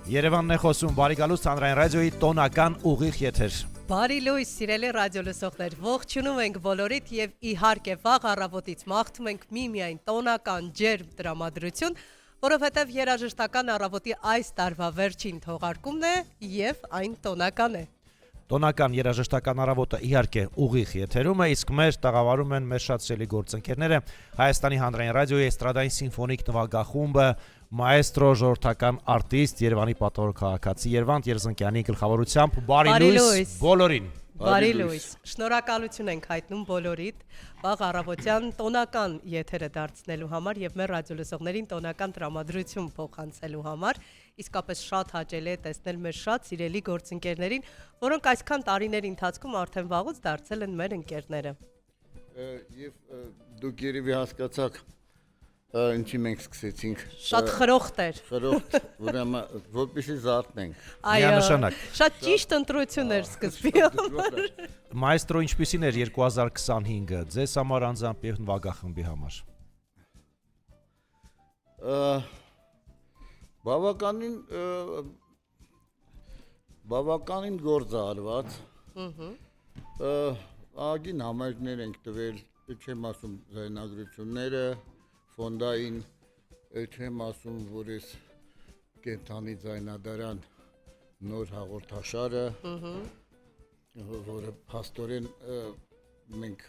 Երևանն է խոսում, բարի գալուս Հանրային ռադիոյի տոնական ուղիղ եթեր։ Բարի լույս, սիրելի ռադիոլսողներ, ողջունում ենք բոլորիդ եւ իհարկե վաղ առավոտից մաղթում ենք միմիայն տոնական ջերմ տրամադրություն, որովհետեւ երաժշտական առավոտի այս տարվա վերջին թողարկումն է եւ այն տոնական է։ Տոնական երաժշտական առավոտը իհարկե ուղիղ եթերում է, իսկ մեր տաղավարում են մեր շատ սիրելի գործընկերները Հայաստանի հանրային ռադիոյի էստրադային սիմֆոնիկ նվագախումբը, մաեստրո ժողովրդական արտիստ Երևանի պատվավոր քաղաքացի Երվանդ Երզնկյանի գլխավորությամբ բարի լույս բոլորին։ Բարի լույս։ Շնորհակալություն ենք հայտնում բոլորիդ վաղ առավոտյան տոնական եթերը դարձնելու համար եւ մեր ռադիոլսողներին տոնական տրամադրություն փոխանցելու համար։ Իսկապես շատ հաճելի է տեսնել մեր շատ սիրելի գործընկերներին, որոնք այսքան տարիների ընթացքում արդեն վաղուց դարձել են մեր ընկերները։ Եվ դուք երևի հասկացաք, ինչի մենք սկսեցինք։ Շատ խրոխտ էր։ Խրոխտ, ուրեմն որպեսզի զարթնենք։ Այո, շատ ճիշտ ընտրություն էր սկզբի համար։ Մայստրո ինչպիսին էր 2025-ը ձեզ համար անձամբ եւ նվագախմբի համար։ Բավականին գործ արված։ Ագին համերգներ ենք տվել, չեմ ասում զայնագրությունները, ֆոնդային, չեմ ասում, որ ես կենթանի ձայնադարան նոր հաղորդաշարը, որը փաստորեն մենք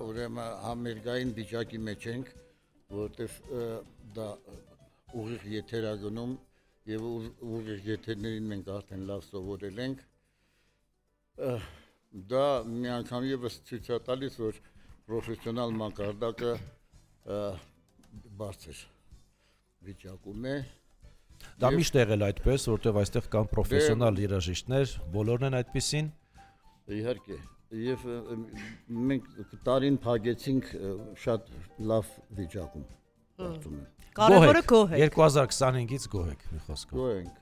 ուրեմն համերգային վիճակի մեջ ենք, որտեղ դա ուղիղ եթեր է գնում եւ ուղիղ եթերներին մենք արդեն լավ սովորել ենք։ Դա միանգամ եւս ցույց է տալիս, որ պրոֆեսիոնալ մակարդակը բարձր վիճակում է։ Դա միշտ եղել այդպես, որտեղ այստեղ կան պրոֆեսիոնալ երաժիշտներ, բոլորն են այդպիսին։ Իհարկե, եւ մենք տարին փակեցինք շատ լավ վիճակում, կարծում եմ։ Կարևորը գոհ է։ 2025-ից գոհ եք, մի խոսքով։ Գոհ ենք։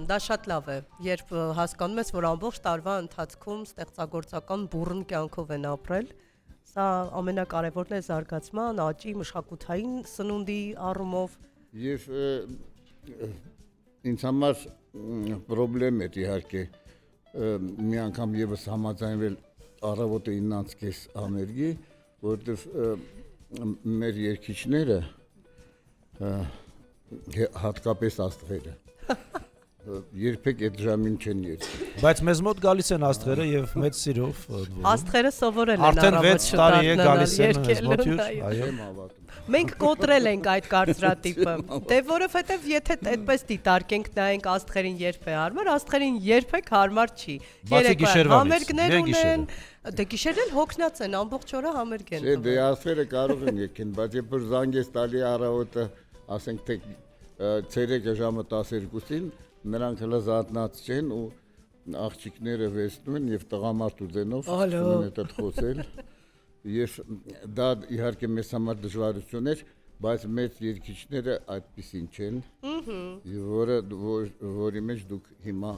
Դա շատ լավ է, երբ հասկանում ես, որ ամբողջ տարվա ընթացքում ստեղծագործական բուռն կյանքով են ապրել, Սա ամենակարևորն է զարգացման, աճի, մշակութային սնունդի առումով։ Եվ ինձ համար պրոբլեմ է իհարկե մի անգամ եւս համաձայնվել առավոտը 9:30 ամերգի, որովհետեւ մեր երգիչները հատկապես աստղերը երբեք այդ ժամին չեն երգի։ Բայց մեզ մոտ գալիս են աստղերը եւ մեծ սիրով։ Աստղերը սովորել են Արդեն 6 տարի է գալիս են մեզ մոտ հյուր, Այո, այո։ Մենք կոտրել ենք այդ կարծրատիպը։ Դե որովհետև եթե այդպես դիտարկենք նայենք աստղերին երբ է հարմար, աստղերին երբեք հարմար չի։ Բացի գիշերվանից, համերգներ դե ունեն, դե գիշերն համերգնած են, ամբողջ օրը համերգ են։ Դե աստղերը կարող են եկեն, բայց երբ որ զանգ ես տալի առավոտը, ասենք թե ցերեկը ժամը 12-ին, նրանք հələ զատնած չեն ու աղջիկները վեստում են եւ տղամարդ ուզենով ունեն այդ խոսել։ Եվ դա իհարկե մեզ համար դժվարություն էր, բայց մեծ երգիչները այդպեսին չեն, որի մեջ դուք հիմա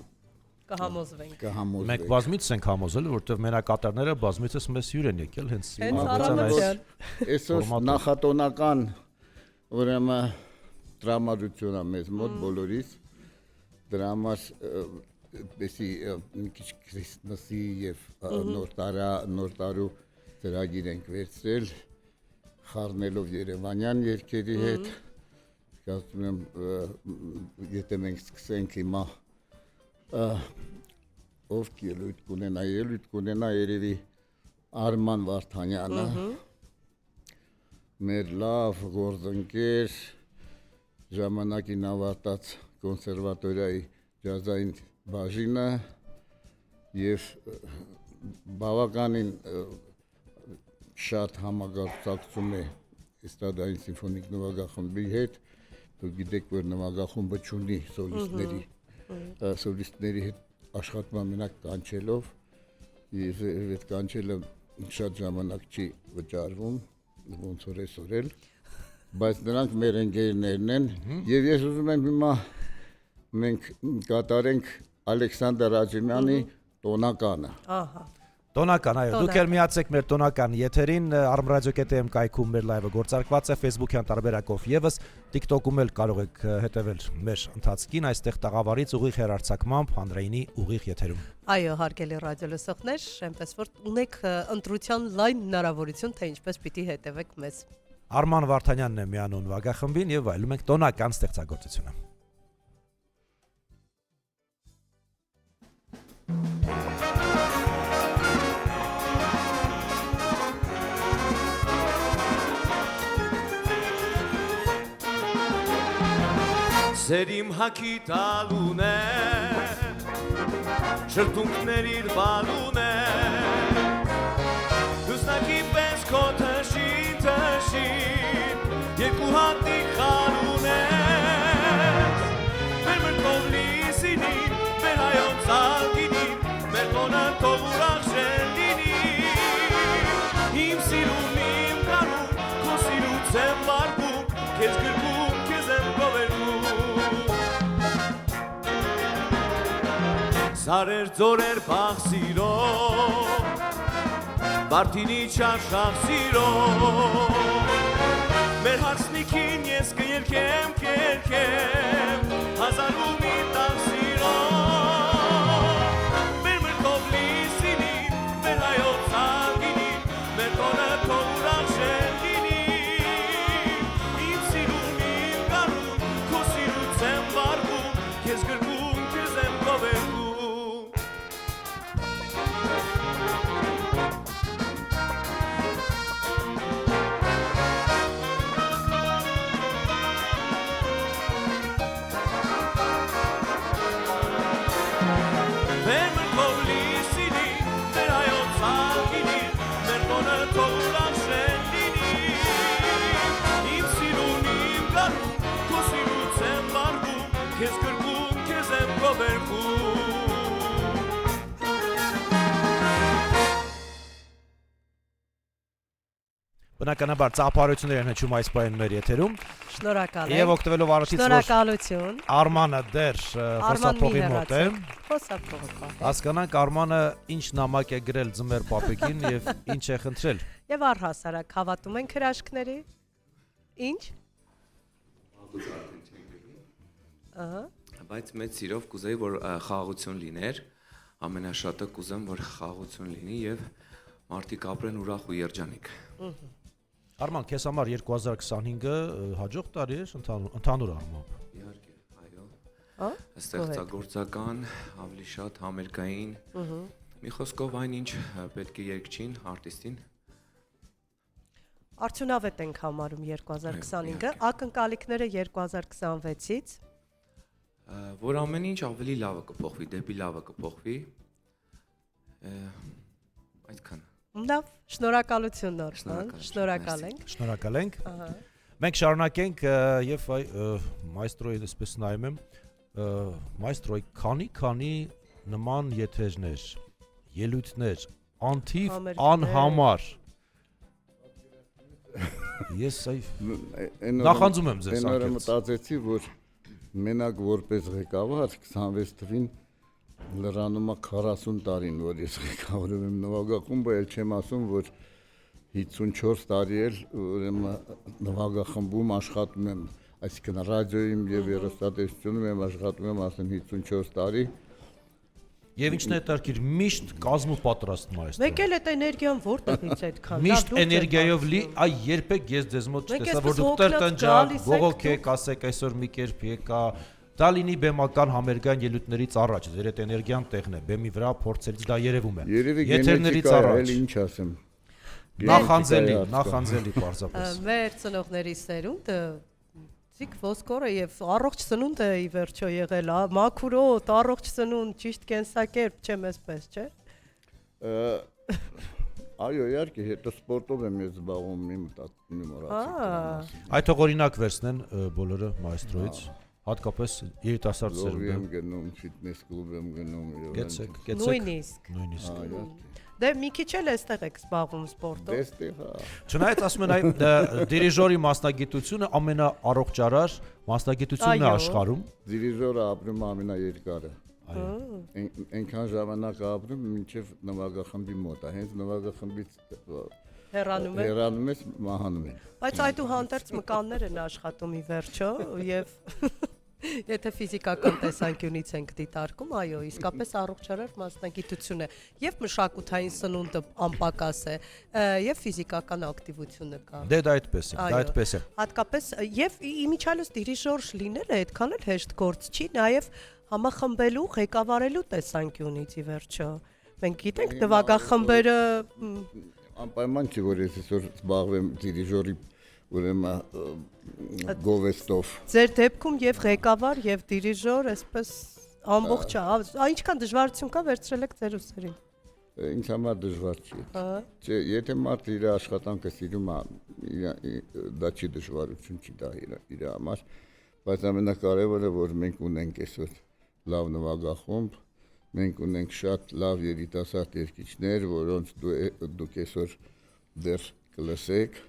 կհամոզվենք։ Մենք բազմիցս ենք համոզել, որովհետեւ մենակատարները բազմիցս մեզ հյուր են եկել հենց այսօր նախատոնական ուրեմն տրամադրություն է մեզ մոտ բոլորիս, դրա համար եսի մի քիչ Քրիստոսի եւ նոր տարու ծրագիր ենք վերցրել, խառնելով Երևանյան երգերի հետ, ասում եմ, եթե մենք սկսենք հիմա ով ելույթ կունենա երևի Արման Վարդանյանը, մեր լավ գործընկեր, ժամանակին ավարտած կոնսերվատորիայի ջազային բաժինը եւ բավականին շատ համագործակցում է Էստրադային սիմֆոնիկ նվագախմբի հետ, դուք գիտեք, որ նվագախումբը չունի սոլիստների հետ աշխատման մենակ կանչելով եւ այդ կանչելը շատ ժամանակ չի վճարվում, ոնց որ այսօր էլ, բայց նրանք մեր ընկերներն են եւ ես ուզում եմ հիմա մենք կատարենք Ալեքսանդր Աջիմյանի տոնականը։ Ահա։ Տոնական, այո, դուք էլ միացեք մեր տոնական եթերին, armradio.am կայքում մեր լայվը գործարկված է Facebook-յան տարբերակով եւս, TikTok-ում էլ կարող եք հետևել մեր ընթացքին, այստեղ տաղավարից ուղիղ հեռարձակմամբ Հանրայինի ուղիղ եթերում։ Այո, հարգելի ռադիոլսողներ, այնպես որ ունեք ընտրության լայն հնարավորություն, թե ինչպես պիտի հետևեք մեզ։ Արման Վարդանյանն է միանուն վագախմբին եւ այլում ենք տոնական ստեղծագործությունը։ Սերիմ հակի տալուն է, շրտունքներ իր բալուն է, դուսնակի պես քո թշին, երկու հատի խարուն է, մեր մրկով լիսինին, մեր հայոց ալկինին, մեր տոնը թող ուրախ շենլինի, իմ սիրում, իմ կանում, քո սիրուց եմ վարկում, քեզ գրկում, քեզ եմ գովերգում, Սարեր ձորեր բաղ սիրո, Բարդինի չարշախ սիրո, Մեր հարսնիքին ես կերքեմ, Հազարու մի տաղ սիրո, Մեր մրկով լիսինին, մեր հայոց ալգինին, Մեր տոնը թող ուրախ շենլինի, Իմ սիրում, իմ կանում, քո սիրուց եմ վարկում, Քեզ գրկում, քեզ եմ գովերգում, Բնականաբար ծափարություններ են հնչում այս պահին մեր եթերում Շնորհակալ եւ եմ։ օգտվելով առիթից որ Շնորհակալություն։ Արմանը դեռ խոսափողի մոտ է Խոսափողը պահ։ հասկանանք Արմանը ինչ նամակ է գրել Ձմեր պապիկին եւ ինչ է խնդրել Եվ առհասարակ հավատում ենք հրաշքների։ Ինչ։ Ահա։ Բայց մեծ սիրով կուզեի, որ խաղաղություն լիներ, ամենաշատը կուզեմ, որ խաղաղություն լինի եւ մարդիկ ապրեն ուրախ ու երջանիկ։ Արման, քեզ համար 2025-ը հաջող տարի է ընդհանուր առմամբ։ Իհարկե, այո։ Հա։ Ստեղծագործական, ավելի շատ համերգային։ Մի խոսքով այնինչ պետք է երկչին, արտիստին։ Արդյունավետ ենք համարում 2025-ը, ակնկալիքները 2026-ից։ Որ ամեն ինչ ավելի լավը կփոխվի, դեպի լավը կփոխվի։ Այդքան։ Լավ, շնորհակալություն Նորման, շնորհակալ ենք։ Շնորհակալ ենք։ Ահա։ Մենք շարունակենք եւ մայստրոյի դեսպես նայում եմ մայստրոյի քանի նման եթերներ, ելույթներ, անթիվ անհամար։ Ես նախանձում եմ ձեզ անկեղծ։ Մտածեցի, որ մենակ որպես ղեկավար 26 թվին լրանումա 40 տարին, որ ես ղեկավարում եմ նվագախումբը, էլ չեմ ասում, որ 54 տարի էլ նվագախմբում աշխատում եմ, այսինքն ռադիոյում եւ հեռուստատեսությունում եմ աշխատում եմ ասեն 54 տարի։ Եվ ինչն է հետաքրքիր, միշտ կազմու պատրաստ մայստրո։ Մեկ էլ այդ էներգիան որտեղից այդքան։ Միշտ էներգիայով լի, այ երբեք ես ձեզ մոտ չտեսա, որ դուք տրտնջակ, բողոքեք, ասեք այսօր մի կերպ եկա, դա լինի բեմական համերգային ելույթներից առաջ, ձեր այդ էներգիան տեղն է, բեմի վրա փորձելից դա երևում է։ Եթերներից առաջ, ինչ ասեմ։ նախանձելի պարզապես։ Մեր ծնողների սերունդը Ցիկ ոսկորը եւ առողջ սնունդը ի վերջո եղել, մաքուրոտ, առողջ սնունդ, ճիշտ կենսակերպ, չեմ այսպես, չէ՞։ Այո, իհարկե, հետո սպորտով եմ ես զբաղվում, մի մոռացի։ Այդ թող օրինակ վերցնեն բոլորը մայստրոից, հատկապես երիտասարդ Լովի եմ սերունդը։ գնում, ֆիթնես կլուբ եմ գնում։ Գեցեք։ Նույնիսկ։ Դե մի քիչ էլ էստեղ եք զբաղվում սպորտով։ Դեստեղ, հա։ Չնայած ասում են այդ դիրիժորի մասնագիտությունը ամենաառողջարար մասնագիտությունն է աշխարհում։ Դիրիժորը ապրում ամենաերկարը։ Այնքան ժամանակ ապրում, մինչև նվագախմբի մոտ է, հենց նվագախմբից հեռանում ես, մահանում ես։ Բայց այդուհանդերձ մկաններ են աշխատում ի վերջո եւ եթե ֆիզիկական տեսանկյունից ենք դիտարկում, այո, իսկապես առողջարար մասնագիտություն է եւ մշակութային սնունդը անպակաս է եւ ֆիզիկական ակտիվությունը կա։ Դե դա այդպես է, դա այդպես է։ Հատկապես եւ իմիջիալս դիրիժոր լինելը այդքան էլ հեշտ գործ չի, նաեւ համախմբելու, ղեկավարելու տեսանկյունից ի վերջո։ Մենք գիտենք նվագախմբերը անպայման չի, որ ես այսօր զբաղվեմ դիրիժորի ուրեմն գովեստով։ Ձեր դեպքում եւ ղեկավար եւ դիրիժոր այսպես ամբողջ է, ինչքան դժվարություն կա վերցրել եք ձեր ուսերին։ Ինձ համար դժվար չի։ Չէ, եթե մարդը իր աշխատանքը սիրում է, դա չի դժվարություն չի դա իր համար, բայց ամենակարևորը որ մենք ունենք այսօր լավ նվագախումբ, մենք ունենք շատ լավ երիտասարդ երգիչներ, որոնց դուք այսօր դեռ կլսեք։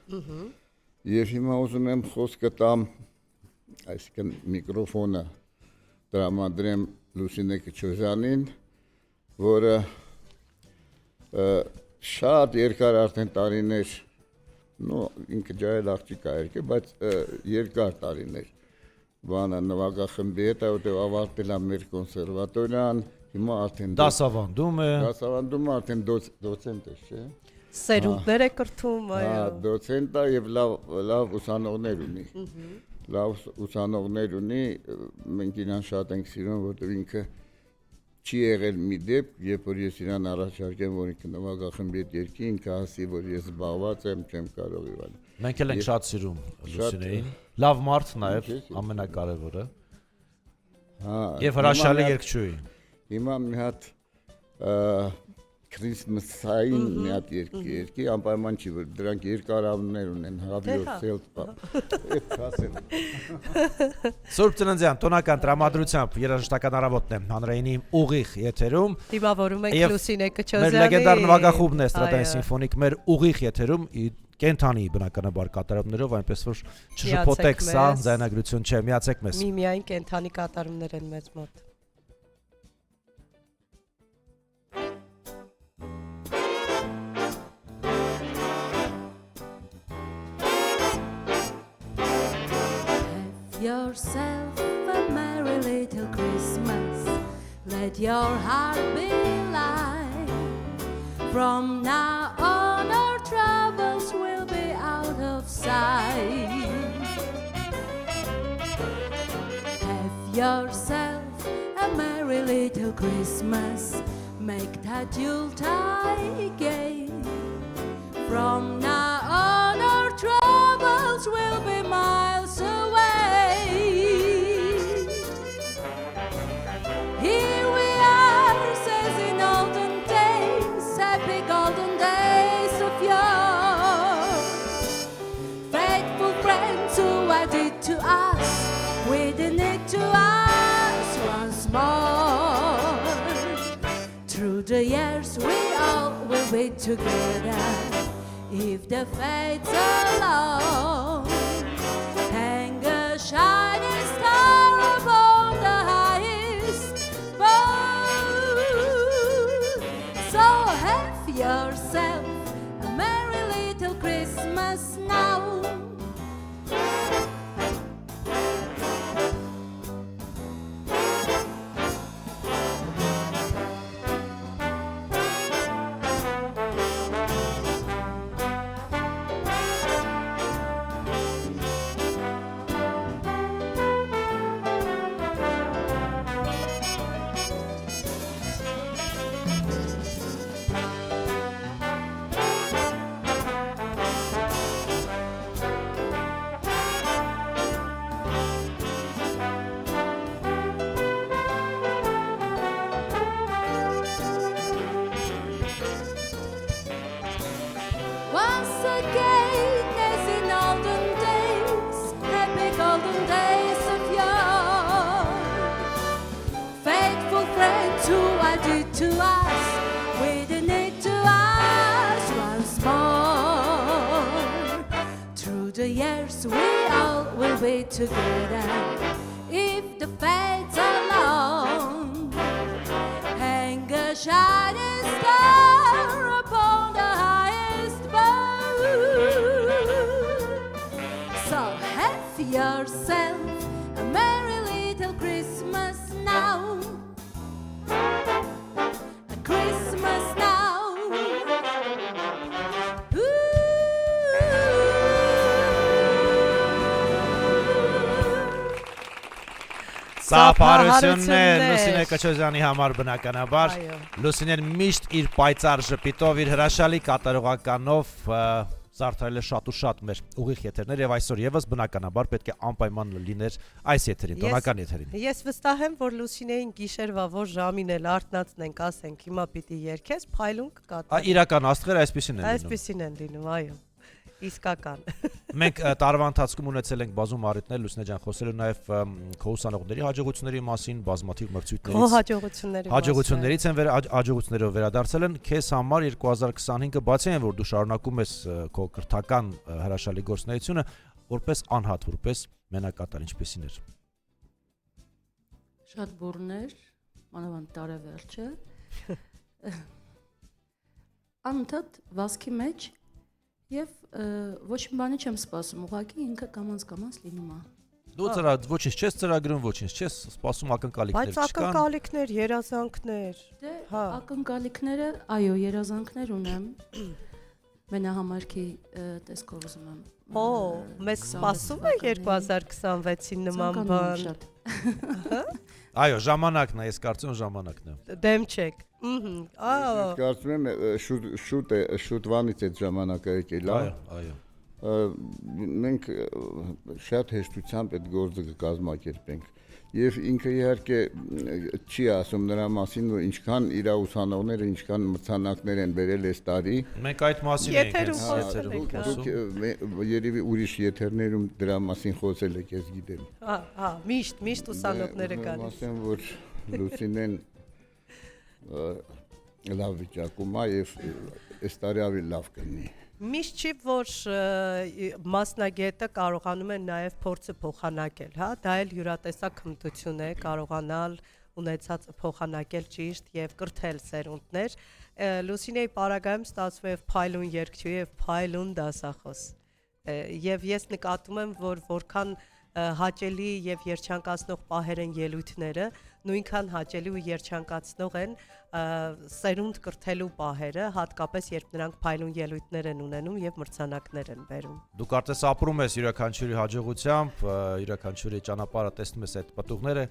Եվ հիմա ուզում եմ խոսքը տամ, այսինքն միկրոֆոնը տրամադրեմ Լուսինե Քչոյանին, որը շատ երկար արդեն տարիներ, ինքը ջահել աղջիկ է երկե, բայց երկար տարիներ բանը նվագախմբի հետ, որտեղ ավարտել է մեր կոնսերվատորիան, հիմա արդեն Դասավանդում է արդեն դոցենտ է, չէ՞։ Սերունդներ է կրթում, այո։ Դոցենտ է եւ լավ ուսանողներ ունի։ Լավ ուսանողներ ունի, մենք իրան շատ ենք սիրում, որտեղ ինքը չի եղել մի դեպք, երբ որ ես իրան առաջարկեմ, որ ինքը նվագախմբի հետ երգի, ինքը ասի, որ ես զբաղված եմ, չեմ կարող իվել։ Մենք էլ ենք շատ սիրում Լուսինեին։ Լավ մարդ նաեւ, ամենակարևորը։ Հա։ Եվ հրաշալի երգչուհի։ Հիմա մի հատ Christmas-ային մի հատ երկի, անպայման չի, որ դրանք երկար անուններ ունեն, Have Yourself, այդ ասեմ։ Սուրբ Ծննդյան, տոնական տրամադրությամբ երաժշտական առավոտն է հանրայինի ուղիղ եթերում։ Դիմավորում ենք Լուսինե Քչոյանի։ Մեր լեգենդար նվագախումբն է Էստրադային սիմֆոնիկ մեր ուղիղ եթերում, կենթանի բնականաբար կատարումներով, այնպես որ չշփոթեք, սա ձայնագրություն չէ, միացեք մեզ։ Միայն կենթանի կատարումներ են մեզ մոտ։ Yourself a merry little Christmas. Let your heart be light. From now on, our troubles will be out of sight. Have yourself a merry little Christmas. Make that Yuletide gay. From now on, our troubles will be miles away. Here we are, says in olden days, happy golden days of yore. Faithful friends who added to us, within it to us once more. Through the years we all will be together, if the fates allow. Hang a shining star upon the highest bough. So have yourself a merry little Christmas now. Once again, as in olden days, happy golden days of yore. Faithful friends who added to us, within it to us once more. Through the years we all will be together, if the fates allow. Hang a shining star upon the highest bough. So have yourself a merry little Christmas now. A Christmas now. Սափարություններ Լուսինե Կչոզյանի համար բնականաբար Այո։ Լուսինեն միշտ իր պայծառ ժպիտով, իր հրաշալի կատարողականով զարդարել է շատ ու շատ մեր ուղիղ եթերներ եւ այսօր եւս բնականաբար պետք է անպայման լիներ այս եթերին, տոնական եթերին։ Ես վստահ եմ, որ Լուսինեին գիշերվա որ ժամին էլ արթնացնենք, ասենք հիմա պիտի երգես, փայլուն կկատարի։ Իրական աստղեր այսպեսին են լինում։ Այսպեսին են լինում, այո։ Իսկական։ Մենք տարվա ընթացքում ունեցել ենք բազում առիթներ, Լուսինե ջան, խոսելու նաև քո ուսանողների հաջողությունների մասին, բազմաթիվ Քո մրցույթներից։ Հաջողություններից են հաջողություններով վերադարձել են քեզ համար 2025-ը բացի այն որ դու շարունակում ես քո կրթական հրաշալի գործունեությունը, որպես անհատ, որպես մենակատար ինչպեսին էր։ Շատ բուրներ, մանավանդ տարեվերջը։ Անընդհատ վազքի մեջ եւ ոչ մի բանի չեմ սպասում, ուղղակի ինքը կամած լինում է։ Դու ոչինչ չես ծրագրում, ոչինչ չես սպասում ակնկալիքներ Բայց ակնկալիքներ, երազանքներ։ Դե ակնկալիքները, այո, երազանքներ ունեմ։ Մենահամարքի տեսքով ուզում եմ։ Օ, մեզ սպասում է 2026-ին նման բան։ Այո, ժամանակն է, ես կարծում եմ ժամանակն է։ Դեմ չեք։ Ես կարծում եմ շուտվանից այդ ժամանակը եկել է։ Այո։ Մենք շատ հեշտությամբ այդ գործը կկազմակերպենք եւ ինքը իհարկե չի ասում նրա մասին որ ինչքան իր ուսանողները ինչքան մրցանակներ են բերել այս տարի մենք այդ մասին ենք երևի ուրիշ եթերներում դրա մասին խոսել եք ես գիտեմ միշտ ուսանողները կան ասեմ որ Լուսինեն լավ վիճակում է եւ այս տարի ավելի լավ կլինի Միշտ չի որ մասնագետը կարողանում է նաև փորձը փոխանակել, հա, դա էլ յուրատեսակ հմտություն է կարողանալ ունեցածը փոխանակել ճիշտ եւ կրթել սերունդներ։ Լուսինեի պարագայում ստացվում է փայլուն երգչուհի եւ փայլուն դասախոս։ Եվ ես նկատում եմ, որ որքան հաճելի եւ երջանկացնող պահեր են ելույթները, նույնքան հաճելի ու երջանկացնող են սերունդ կրթելու պահերը, հատկապես երբ նրանք փայլուն ելույթներ են ունենում եւ մրցանակներ են բերում։ Դու կարծես ապրում ես յուրաքանչյուրի հաջողությամբ, յուրաքանչյուրի ճանապարհը տեսնում ես այդ պատուղները,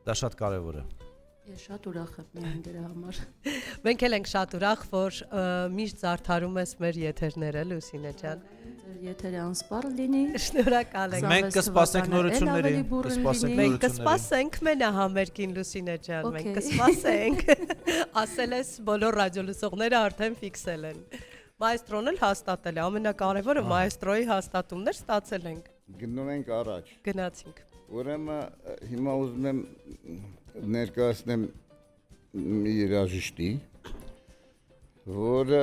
դա շատ կարևոր է։ Ես շատ ուրախ եմ միայն դրա համար։ Մենք էլ ենք շատ ուրախ, որ միշտ զարդարում ես մեր եթերները, Լուսինե ջան։ Ձեր եթերը անսպառ լինի։ Շնորհակալ ենք։ Մենք կսպասենք նորությունների, կսպասենք Մենք կսպասենք մենահամերգին Լուսինե ջան, մենք կսպասենք։ Ասել ես բոլոր ռադիոլսողները արդեն ֆիքսել են։ Մայստրոն էլ հաստատել է, ամենակարևորը մայստրոյի հաստատումներ ստացել ենք։ Գնում ենք առաջ։ Գնացինք։ Ուրեմն հիմա ուզում եմ ներկայացնեմ մի երաժիշտի, որը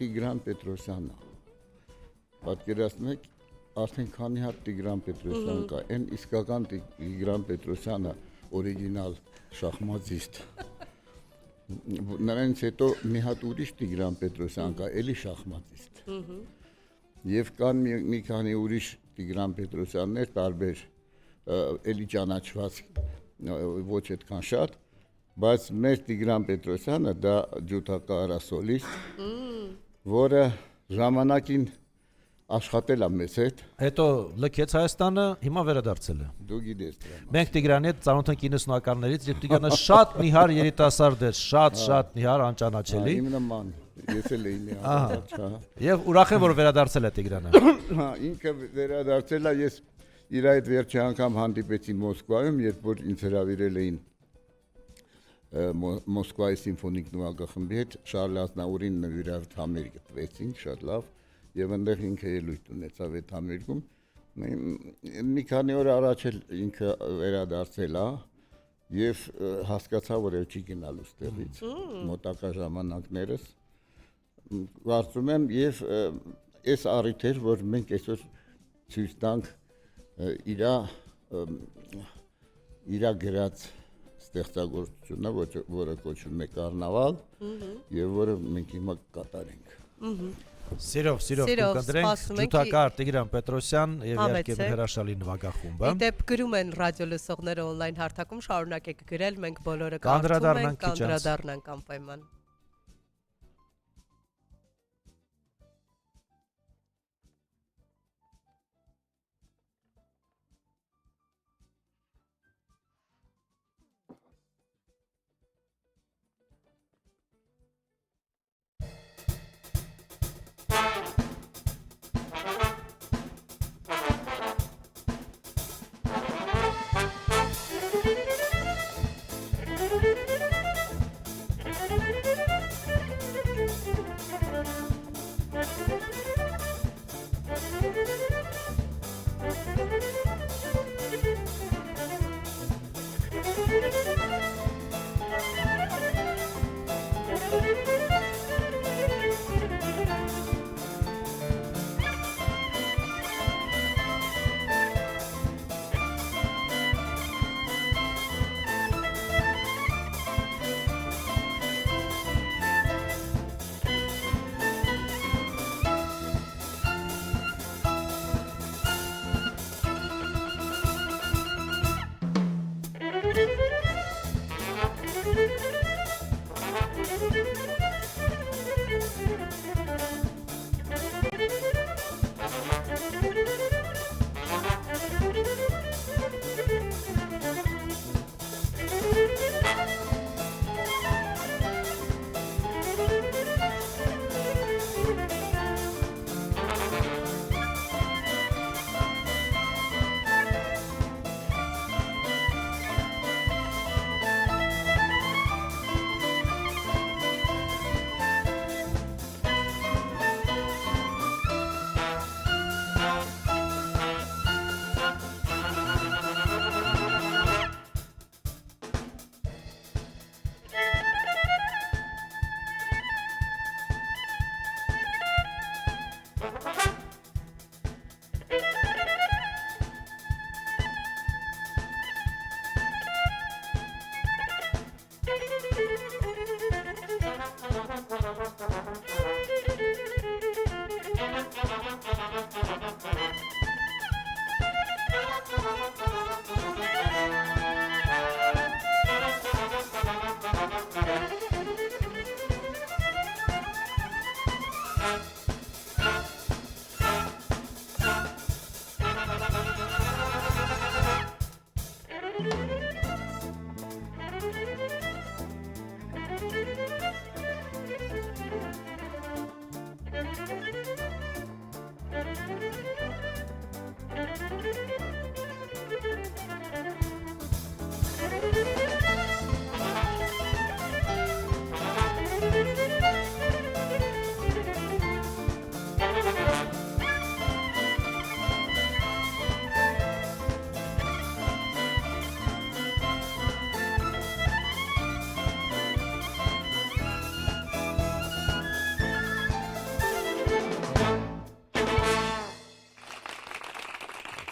Տիգրան Պետրոսյանն է։ Պատկերացնում եք, արդեն քանի հատ Տիգրան Պետրոսյան կա, այն իսկական Տիգրան Պետրոսյանը օրիգինալ շախմատիստ։ Նրանից հետո մի հատ ուրիշ Տիգրան Պետրոսյան կա, էլի շախմատիստ։ Եվ կան մի քանի ուրիշ Տիգրան Պետրոսյաններ տարբեր էլի ճանաչված ոչ այդքան շատ, բայց մեր Տիգրան Պետրոսյանը դա ջութակահար սոլիստ, որը ժամանակին աշխատել է մեզ հետ։ Հետո լքեց Հայաստանը, հիմա վերադարձել է։ Դու գիտես դրա։ Մենք Տիգրանի հետ ծանոթ ենք 90-ականներից, եւ Տիգրանը շատ նիհար երիտասարդ էր, շատ նիհար անճանաչելի։ Իմ նման, ես էլ էի մի հատ, հա։ Եվ ուրախ եմ, որ վերադարձել է Տիգրանը։ Հա, ինքը վերադարձել է, ես իր այդ վերջի անգամ հանդիպեցի Մոսկվայում, երբ որ ինձ հրավիրել էին Մոսկվայի սիմֆոնիկ նվագախմբի հետ, Շարլ Ազնավուրին նվիրված համերգ տվեցինք, շատ լավ, եւ այնտեղ ինքը ելույթ ունեցավ այդ համերգում։ Մի քանի օր առաջ էլ ինքը վերադարձել է եւ հասկացա, որ չի գնալու ստեղից մոտակա ժամանակներս։ Կարծում եմ եւ այս առիթ էր, որ մենք այսօր ցույց տանք իր գրած ստեղծագործությունը, որը կոչվում է Կարնավալ, եւ որը մենք հիմա կկատարենք։ Սիրով կընտրենք ջութակահար Տիգրան Պետրոսյան եւ իհարկե հրաշալի նվագախումբը։ Դեպ գրում են ռադիոլսողները on-line հարթակում, շարունակեք գրել, մենք բոլորը կանդրադառնանք անպայման։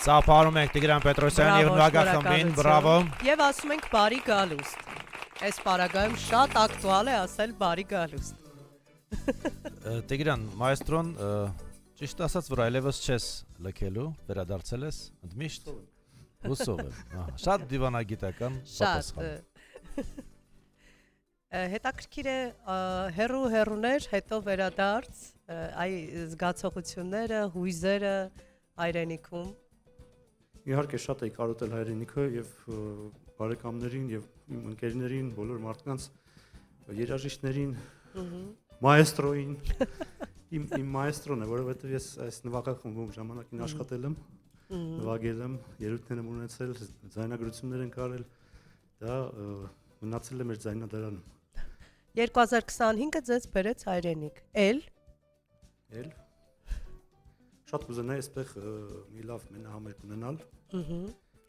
Սափարում ենք Տիգրան Պետրոսյանի եւ Նվագա խմբին, բրավո։ Եվ ասում ենք բարի գալուստ։ Այս պարագայում շատ ակտուալ է ասել բարի գալուստ։ Տիգրան, մայստրոն, ճիշտ ասած, որ այլևս չես լքելու, վերադարձել ես ընդմիշտ։ Հուսով եմ։ Շատ դիվանագիտական պատասխան։ Հետաքրքիր է հերուներ, հետո վերադարձ, այ զգացողությունները, հույզերը հայրենիքում։ Իհարկե շատ էի կարոտել հայրենիքը եւ բարեկամներին եւ իմ ընկերներին, բոլոր մարդկանց, երաժիշտներին, մայստրոին, իմ մայստրոն է, որովհետեւ ես այս նվագա խմբում ժամանակին աշխատել եմ, նվագել եմ, երևույթներ եմ ունեցել, ձայնագրություններ են կարել, դա մնացել է մեր ձայնադարանում։ 2025-ը ձեզ բերեց հայրենիք։ Էլ շատ կուզենայի այստեղ մի լավ մենահամերգ ունենալ։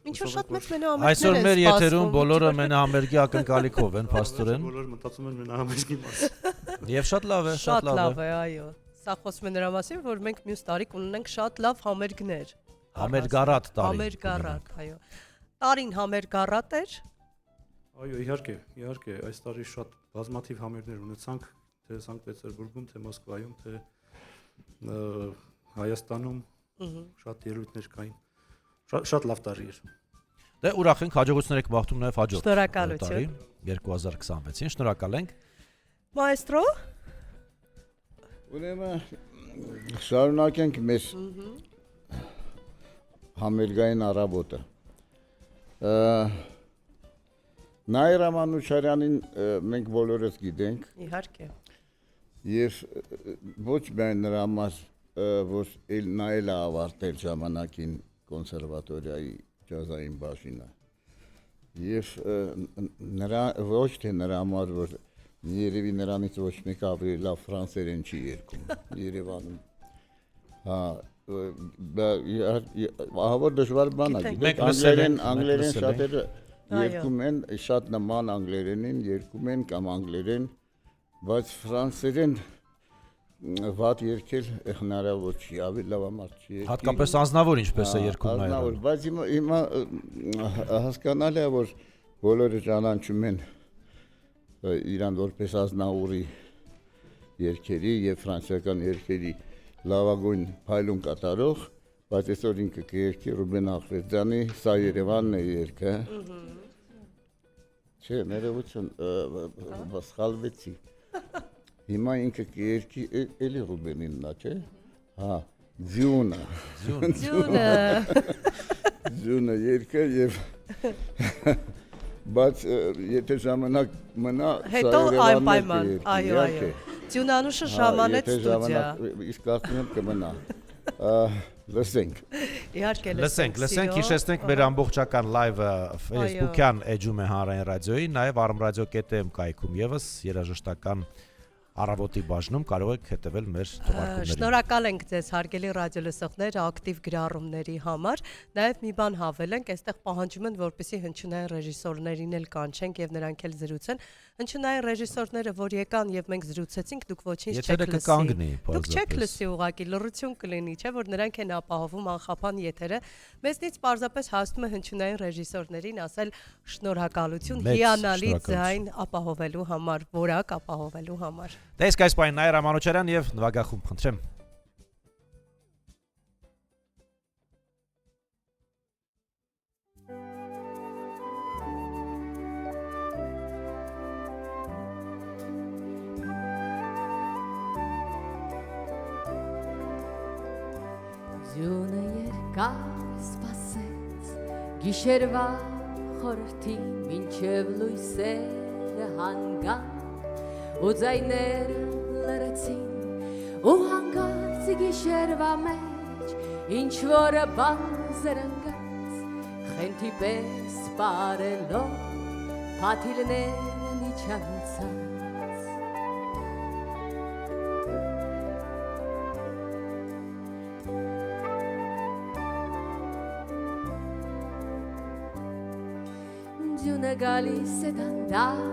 Ինչու շատ մեծ մենահամերգներ Այսօր մեր եթերում բոլորը մենահամերգի ակնկալիքով են, փաստորեն։ Բոլորը մտածում են մենահամերգի մասին։ Եվ շատ լավ է, շատ լավ է, այո։ Սա խոսում է նրա մասին, որ մենք մյուս տարի կունենանք շատ լավ համերգներ։ Համերգառատ տարի։ Համերգառատ, այո։ Տարին համերգառատ էր։ Այո, իհարկե, այս տարի շատ բազմաթիվ համերգներ ունեցանք, թե Սանկտ Պետերբուրգում, թե Մոսկվայում, թե Հայաստանում, շատ երևույթներ կային։ Շատ լավ տարի էր։ Դե ուրախ ենք, հաջողություններ եք մաղթում նաև հաջորդ Շնորհակալություն։ 2026-ին, շնորհակալ ենք։ Մայստրո։ Ուրեմն շարունակենք մեր համերգային առավոտը։ Նաիրա Մանուչարյանին մենք բոլորս գիտենք Իհարկե։ եւ ոչ միայն նրա համար, որ նա էլ ավարտել ժամանակին կոնսերվատորիայի ջազային բաժինը եւ նրա ոչ թե նրա համար, որ երևի նրանից ոչ մեկ ավելի լավ ֆրանսերեն չի երգում Երևանում։ Հա, ահավոր դժվար բան է, գիտեք, անգլերեն շատերը երգում են, շատ նման անգլերենին երգում են կամ անգլերեն, բայց ֆրանսերեն վատ երգել հնարավոր չի, ավելի լավ մարդ չի երգի։ Հատկապես անձնավոր ինչպես է երգում Անձնավոր, բայց հիմա հասկանալի է, որ բոլորը ճանաչում են իրան որպես ազնավուրի երգերի եւ ֆրանսիական երգերի լավագույն փայլուն կատարող, բայց այսօր ինքը կերգի Ռուբեն Ախվերդյանի «Սա Երևանն է» երգը։ Չէ, ներողություն, սխալվեցի։ Հիմա ինքը կերգի էլի Ռուբենին նա, չէ։ Հա, Ձյունը։ Ձյունը երգը եւ բայց եթե ժամանակ մնա հետո այնպայման, այո, Ձյունանուշը ժամանեց ստուդիա։ Իսկ ասում եմ կմնա։ Լսենք։ Իհարկե լսենք, հիշեցնենք մեր ամբողջական լայվը Facebook-յան էջում է Հանրային ռադիոյի, նաև armradio.am կայքում եւս երաժշտական Առավոտի բաժնում կարող եք հետևել մեր թողարկումներին։ Շնորհակալ ենք ձեզ հարգելի ռադիոլսողներ ակտիվ գրառումների համար։ Նաև մի բան հավելենք, այստեղ պահանջում են, որպեսզի հնչյունային ռեժիսորներին էլ կանչենք եւ նրանք էլ զրուցեն։ Հնչյունային ռեժիսորները, որ եկան եւ մենք զրուցեցինք, դուք ոչինչ չեք լսի։ Դուք չեք լսի ուղղակի լռություն կլինի, չէ՞ որ նրանք են ապահովում անխափան եթերը։ Մեզնից պարզապես հասնում է հնչյունային ռեժիսորներին ասել շնորհակալություն հիանալի ձայն ապահովելու համար, որակ ապահովելու համար։ Դե իսկ այս պայն Նաիրա Մանուչարյան եւ Նվագա խումբ, խնդրեմ։ Ձյունը երկար սպասեց գիշերվա խորհրդին մինչև լույսերը հանգան ու ձայները լրացին ու հանգած գիշերվա մեջ ինչ-որ բան զրնգաց խենթի պես պարելով փաթիլներն իջանցած Ձյունը գալիս է դանդաղ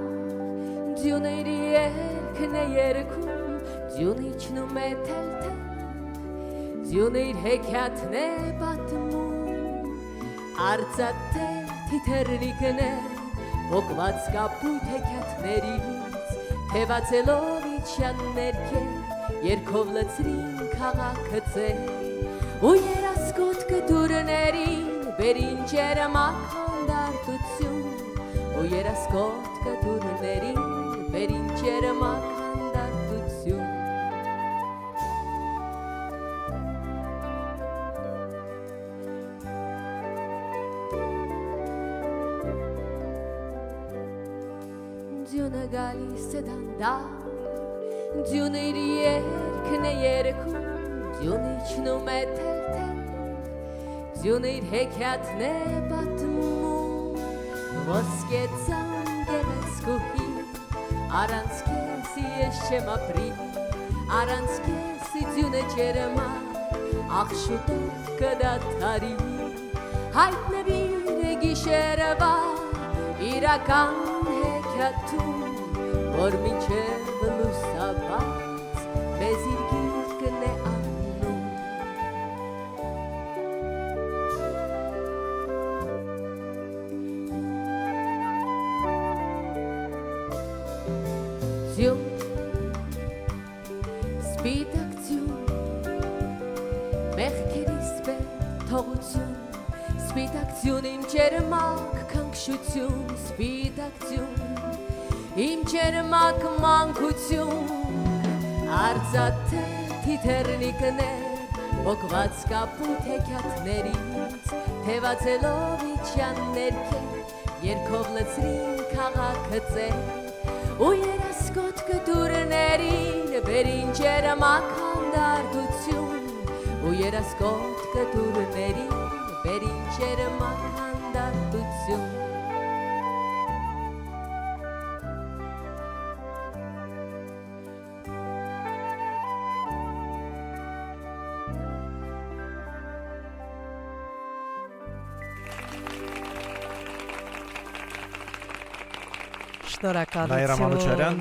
Ձյունը իր երգն է երգում, ձյունը իջնում է թել-թել, ձյունը իր հեքիաթն է պատմում, Արծաթե թիթեռնիկներ Ոգված կապույտ հեքիաթներից Թևացելով իջյան ներքեր Երկով լցրին քաղաքը ծեր Ու երասկոտ կտուրներին Բերին ջերմակ հանդարտություն Ու երասկոտ կտուրներին Բերին ջերմակ հանդարտություն Ձյունը գալիս է դանդաղ Ձյունը իր երկն է երգում Ձյունը իջնում է թել-թել Ձյունը իր հեքիաթն է պատմում Ոսկե ծան գեղեցկուհի Առանց քեզ ես չեմ ապրի Առանց քեզ ձյունը ջերմակ Ախ շուտով կդադարի Հայտնվիր գիշերվա Իրական հեքիաթում Որ մինչև լուսաբաց Մեզ իր գիրկն է անում Ձյուն Սպիտակ ձյուն Մեղքերիս պետ թողություն Սպիտակ ձյուն իմ ջերմակ քնքշություն Սպիտակ ձյուն Իմ ջերմակ մանկություն Արծաթե թիթեռնիկներ Ոգված կապույտ հեքիաթներից Թևացելով իջյան ներքեր Երկով լցրին քաղաքը ծեր Ու երասկոտ կտուրներին Բերին ջերմակ հանդարտություն Ու երասկոտ կտուրներին Բերին ջերմակ հանդարտություն Նաիրա Մանուչարյան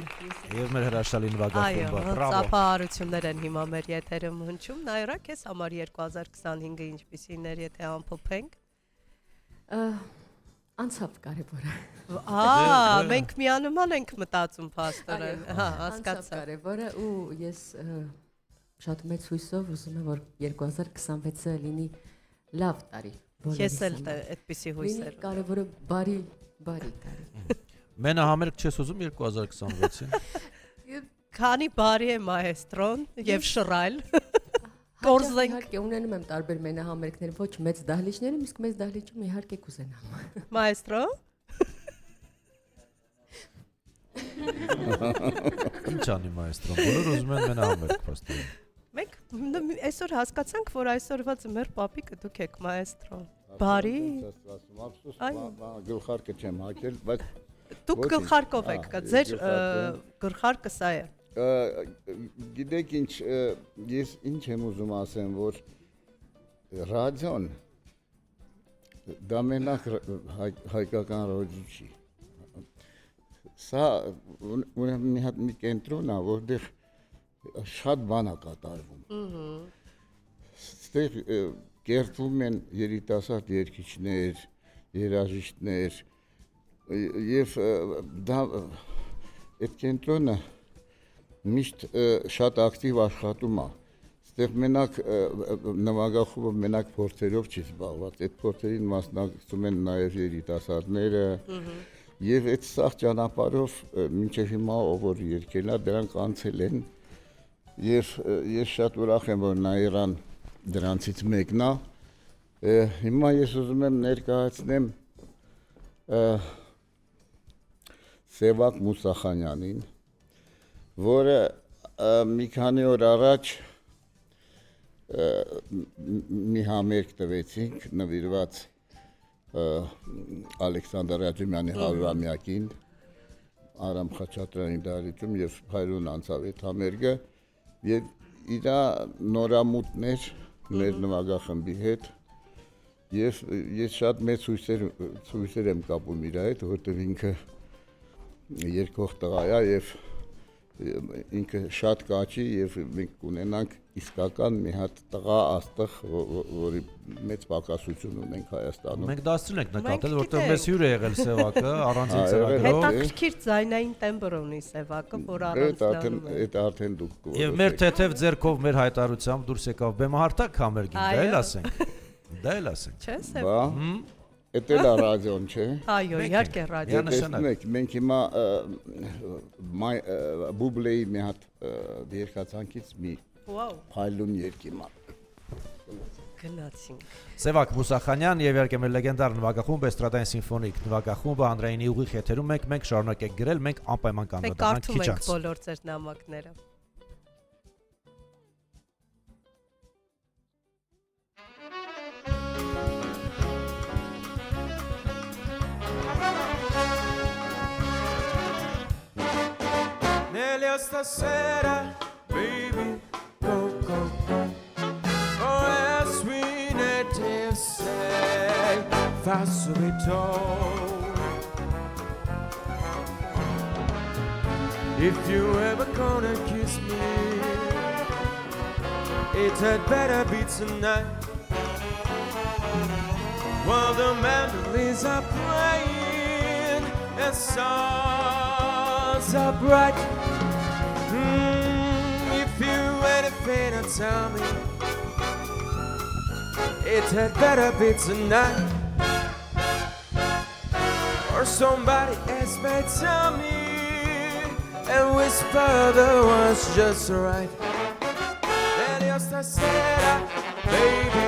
եւ մեր հրաշալի նվագախումբը։ Այո, ծափահարություններ են հիմա մեր եթերում հնչում։ Նաիրա, քեզ համար 2025-ը ինչպիսին էր, եթե ամփոփենք։ Անցավ կարևորը։ Մենք միանման ենք մտածում փաստորեն։ Հա, հասկացա։ Կարևորը ու ես շատ մեծ հույսով ուզում եմ որ 2026-ը լինի լավ տարի։ Ես էլ այդպիսի հույսեր։ Կարևորը բարի տարի։ Մենա համերգ չես ուզում 2026-ին։ Քանի բարի է մայեստրոն եւ շռայլ։ Կորզենք։ Իհարկե ունենում եմ տարբեր մենահամերգներ, ոչ մեծ դահլիճներում, իսկ մեծ դահլիճում իհարկե կուզենամ։ Մայեստրո։ Ինչ անի մայեստրոն։ Բոլորը ուզում են մենահամերգ փաստորեն։ Մենք այսօր հասկացանք, որ այսօրվա ձմեռ պապիկը դուք եք մայեստրոն։ Բարի։ Գլխարկը չեմ հակել, բայց Դուք գլխարկով եք, ձեր գլխարկը սա է։ Գիտեք ինչ, ես ինչ եմ ուզում ասեմ, որ ռադիոն դա մենակ հայկական ռադիո չի։ Սա մի հատ մի կենտրոն է, որտեղ շատ բան է կատարվում։ Ստեղ կերտվում են երիտասարդ երգիչներ, երաժիշտներ, եւ դա այդ կենտրոնը միշտ շատ ակտիվ աշխատում է։ Այստեղ մենակ նվագախումբը մենակ փորձերով չի զբաղված, այդ փորձերին մասնակցում են նաեւ երիտասարդները եւ այդ սաղ ճանապարհով մինչեւ հիմա ով որ երկել է դրանք անցել են եւ ես շատ ուրախ եմ որ Նաիրան դրանցից մեկն է։ Հիմա ես ուզում եմ ներկայացնեմ Սևակ Մուսախանյանին, որը մի քանի օր առաջ մի համերգ տվեցինք նվիրված Ալեքսանդր Ռաջիմյանի 100-ամյակին Արամ Խաչատրյանի դահլիճում եւ Փայլուն անցավ այդ համերգը եւ իր նորամուտներ մեր նվագախմբի հետ եւ ես շատ մեծ հույսեր եմ կապում իր հետ, որտեղ ինքը երկող տղա է եւ ինքը շատ կաճի եւ մենք կունենանք իսկական մի հատ տղա աստղ, որի մեծ պակասություն ունենք Հայաստանում։ Մենք դասին ենք նկատել, Մենք որտեղ գիտենք։ մեզ հյուր է եղել Սևակը առանձին Ա, եղել է, ծրագրով։ Հետաքրքիր ձայնային տեմբր ունի Սևակը, որ առանձնանում է։ Այդ արդեն դուք Եվ մեր թեթև ձերքով մեր հայտարարությամբ դուրս եկավ բեմահարտակ համերգին, դա Այո։ էլ ասենք։ Դա էլ ասենք։ Չէ՞ Սև։ Բա, էդ էլ է ռադիոն, չէ։ Այո, իհարկե ռադիո։ Յան- նշանակ։ Տեսնեք, մենք հիմա Բուբլեի մի հատ երկացանկից մի Վաու, փայլուն երկիմա։ գնացինք։ Սևակ Մուսախանյան եւ իհարկե մեր լեգենդար նվագախումբ Էստրադային սիմֆոնիկ նվագախումբը Անդրեյինի ուղիղ եթերում մենք շարունակենք գրել, մենք անպայման Մենք կանդրադառնանք կարդում քիչ ենք անց։ բոլոր ձեր նամակները։ Nella stasera, baby, go, go, go. Oh, as we native say, fa subito. If you ever gonna kiss me, it had better be tonight. While the mandolins are playing and stars are bright. If you anything to tell me, it had better be tonight. Or somebody else may tell me and whisper the words just right. And just I said, baby,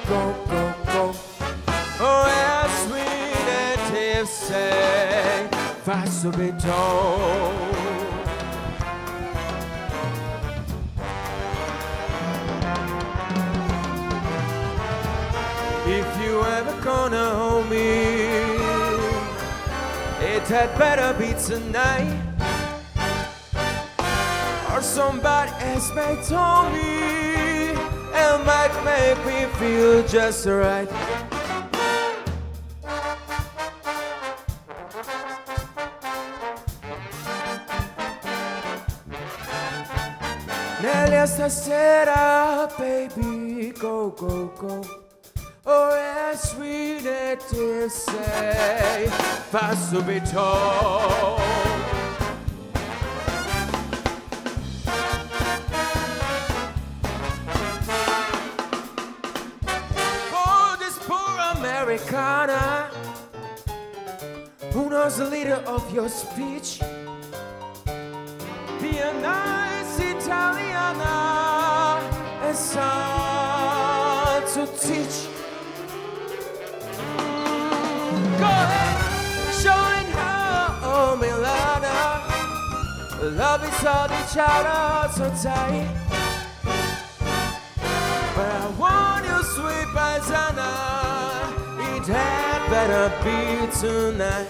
go, go, go. Oh, as we native say, fa subito. If you ever gonna hold me, it had better be tonight. Or somebody else may tell me and might make me feel just right. Nella stasera, baby, go, go, go. Oh, as sweet native say, fa subito. For this poor Americana, who knows the leader of your speech? Be a nice Italiana and start to teach. Go ahead, showing her, oh Milana, love is all each other so tight. But I want you, sweet paisana, it had better be tonight.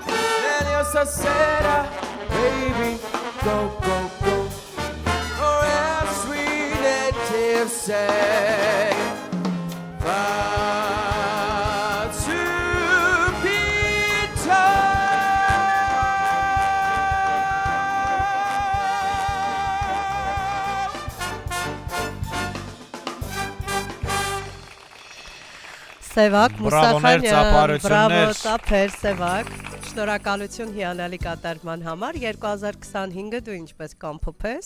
Then you're so sad, baby, go, go, go. Or as sweet native say, fa subito. Սևակ Բրավոներ, Մուսախանյան, ծափարություններ։ բրավո, ծափեր Սևակ։ Շնորհակալություն հիանալի կատարման համար։ 2025-ը դու ինչպես կամփոփես։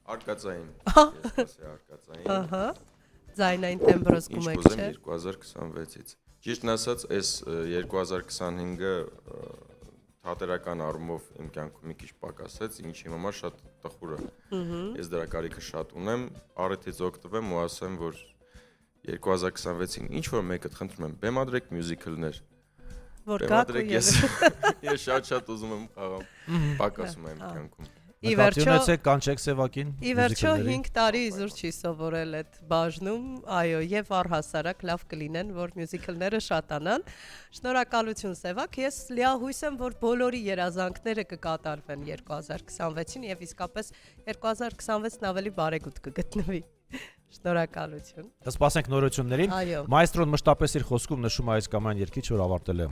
Արկածային։ Ես ասի արկածային։ Ահա։ Ձայնային տեմբրը զգում Ինչ եք, կուզեմ չէ՞։ 2026-ից։ Ճիշտն ասած, այս 2025-ը թատերական առումով իմ կյանքում մի քիչ պակասեց, ինչի համար շատ տխուր է։ Ես դրա կարիքը շատ ունեմ, առիթից օգտվեմ ու ասեմ, որ 2026-ին ինչ որ մեկը խնդրում եմ, բեմադրեք մյուզիկլներ։ Որ գաք ու Բեմադրեք ես շատ ուզում եմ խաղամ։ Պակասում եմ կյանքում։ Ի վերջո Նկատի կանչեք Սևակին։ Ի վերջո մյուզիկլների։ 5 տարի իզուր չի սովորել այդ բաժնում, այո, եւ առհասարակ լավ կլինեն, որ մյուզիկլները շատանան։ Շնորհակալություն Սևակ, ես լիահույս եմ, որ բոլորի երազանքները կկատարվեն 2026-ին եւ իսկապես 2026-ն ավելի բարեգութ կգտնվի։ Շնորհակալություն։ Սպասենք նորություններին։ Այո։ Մայստրոն մշտապես իր խոսքում նշում է այս կամ այն երգիչ, որ ավարտել է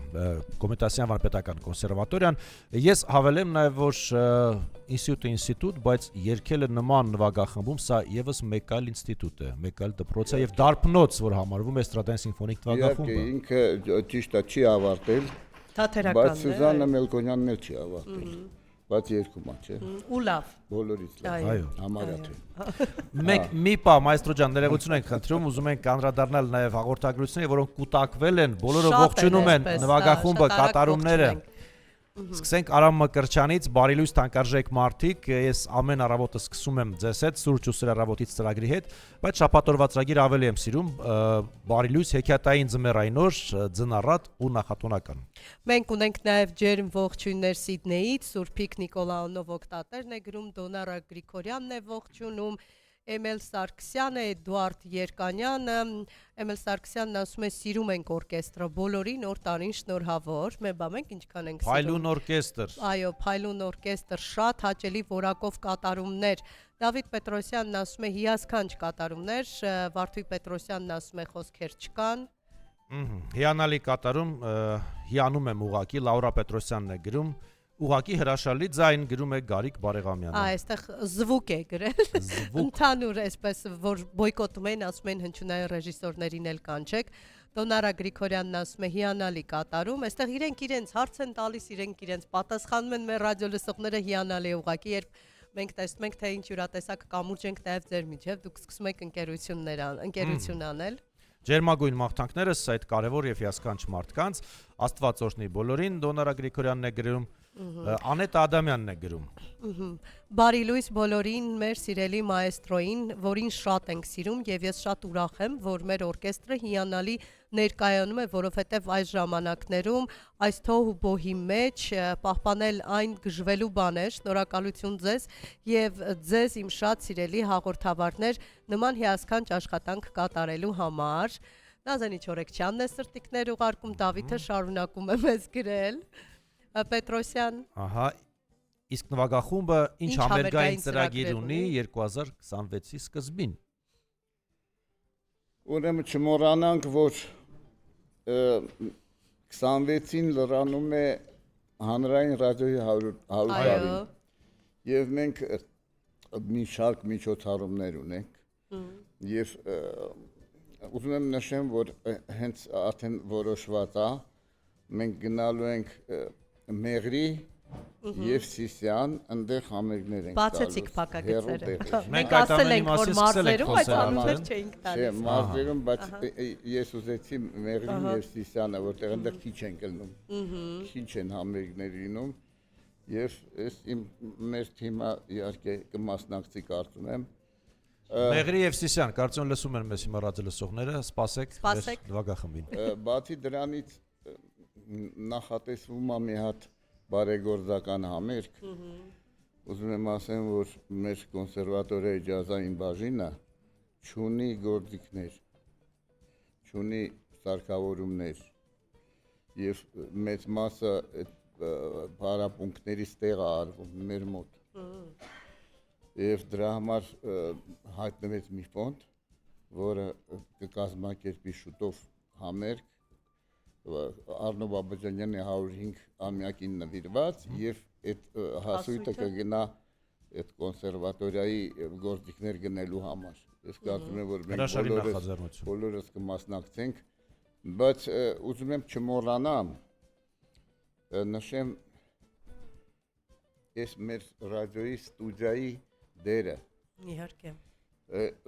Կոմիտասյան վարպետական կոնսերվատորիան։ Ես հավելեմ նաև, որ ինստիտուտ, բայց երգել է նման նվագախմբում, սա եւս մեկ այլ ինստիտուտ է, մեկ այլ դպրոց է եւ դարբնոց, որ համարվում է Էստրադային սիմֆոնիկ նվագախումբը։ Ինքը ճիշտ է, չի ավարտել, Թատերական բայց Սուզաննա Մելքոնյանն էլ չի ավարտել։ Բայց երկում է, չէ։ Ու լավ։ Բոլորից լավ։ Այո։ Համարյա թե։ Մենք մի պա մայստրո ջան ներողություն ենք խնդրում, ուզում ենք անդրադառնալ նաև հաղորդագրությունների, որոնք կուտակվել են, բոլորը ողջունում են նվագախումբը, կատարումները։ Սկսենք Արամ Մկրչյանից, Բարիլույս թանկարժեք մարդիկ, ես ամեն առավոտը սկսում եմ ձեզ հետ, Սուրճ ու Սեր առավոտից ծրագրի հետ, բայց շաբաթօրվա ծրագիր ավելի եմ սիրում, Բարիլույս հեքիաթային ձմեռային օր, ձնառատ ու նախատոնական։ Մենք ունենք նաև ջերմ ողջույններ Սիդնեից, Սուրփիկ Նիկոլաոնով օկտատերն է գրում, Դոնարա Գրիգորյանն է ողջունում, Էմել Սարգսյանը, Էդուարդ Երկանյանը, Էմել Սարգսյանն ասում է սիրում ենք օրկեստրը, բոլորին նոր տարին շնորհավոր, մենք ինչքան ենք սիրում։ Փայլուն օրկեստր։ Այո, Փայլուն օրկեստր, շատ հաճելի որակով կատարումներ։ Դավիթ Պետրոսյանն ասում է հիասքանչ կատարումներ, Վարդուհի Պետրոսյանն ասում է խոսքեր չկան։ Հիանալի կատարում, հիանում եմ ուղակի, Լաուրա Պետրոսյանն է գրում, ուղակի հրաշալի ձայն գրում է Գարիկ Բարեղամյանը։ Այստեղ զվուկ է գրել։ Ընդհանուր այսպես որ բոյկոտում են, ասում են հնչյունային ռեժիսորներին էլ կանչեք։ Դոնարա Գրիգորյանն ասում է հիանալի կատարում, այստեղ իրենք հարց են տալիս, իրենք պատասխանում են մեր ռադիո լսողները հիանալի է ուղակի, երբ մենք տեսնում ենք թե ինչ յուրատեսակ կամուրջ ենք նաև ձեր միջև, դուք սկսում եք ընկերություն անել։ Ջերմագույն մաղթանքներս այդ կարևոր եւ հիասքանչ մարդկանց, Աստված օրհնի բոլորին, Դոնարա Գրիգորյանն է գրում, Անետ Ադամյանն է գրում։ Բարիլույս բոլորին, մեր սիրելի մայստրոին, որին շատ ենք սիրում եւ ես շատ ուրախ եմ, որ մեր օրկեստրը հիանալի ներկայանում է, որովհետեւ այս ժամանակներում այս թող ու բոհի մեջ պահպանել այն գժվելու բան է, շնորհակալություն ձեզ եւ ձեզ իմ շատ սիրելի հաղորդավարներ նման հիասքանչ աշխատանք կատարելու համար։ Նազանի Չորեքչյանն է սրտիկներ ուղարկում, Դավիթը շարունակում է մեզ գրել։ Պետրոսյան։ Ահա, իսկ նվագախումբը ինչ համերգային ծրագիր ունի 2026-ի սկզբին։ Ուրեմն չմոռանանք, որ 26-ին լրանում է հանրային ռադիոյի 100 տարին։ Եվ մենք մի շարք միջոցառումներ ունենք։ Եվ ուզում եմ նշեմ, որ հենց արդեն որոշված է, մենք գնալու ենք Մեղրի եւ Սիսյան, այնտեղ համերգներ ենք տալու։ Բացեցիք փակագծերը։ Մենք ասել ենք, որ մարզերում այդ անուններ չէինք տալիս։ Չէ, մարզերում, բայց ես ուզեցի Մեղրին եւ Սիսյանը, որտեղ այնտեղ քիչ են գնում։ Քիչ են համերգներ լինում եւ ես մեր թիմը իհարկե կմասնակցի կարծում եմ։ Մեղրի եւ Սիսյան, կարծում լսում են մեզ հիմա ռադիո լսողները, սպասեք նվագախմբին։ Բացի դրանից նախատեսվում է մի հատ բարեգործական համերգ։ Ուզում եմ ասեմ, որ մեր կոնսերվատորիայի ջազային բաժինը չունի գործիքներ, չունի սարքավորումներ եւ մեծ մասը այդ բարապունկտներից տեղ է արվում մեր մոտ։ Եվ դրա համար հայտնվեց մի ֆոնդ, որը կկազմակերպի շուտով համերգ Արնո Բաբաջանյանի 105 ամյակին նվիրված եւ այդ հասույթը կգնա այդ կոնսերվատորիայի գործիքներ գնելու համար։ Ես կարծում եմ, որ մենք բոլորս կմասնակցենք, բայց ուզում եմ չմոռանամ նշեմ այս մեր ռադիոյի ստուդիայի դերը։ Իհարկե։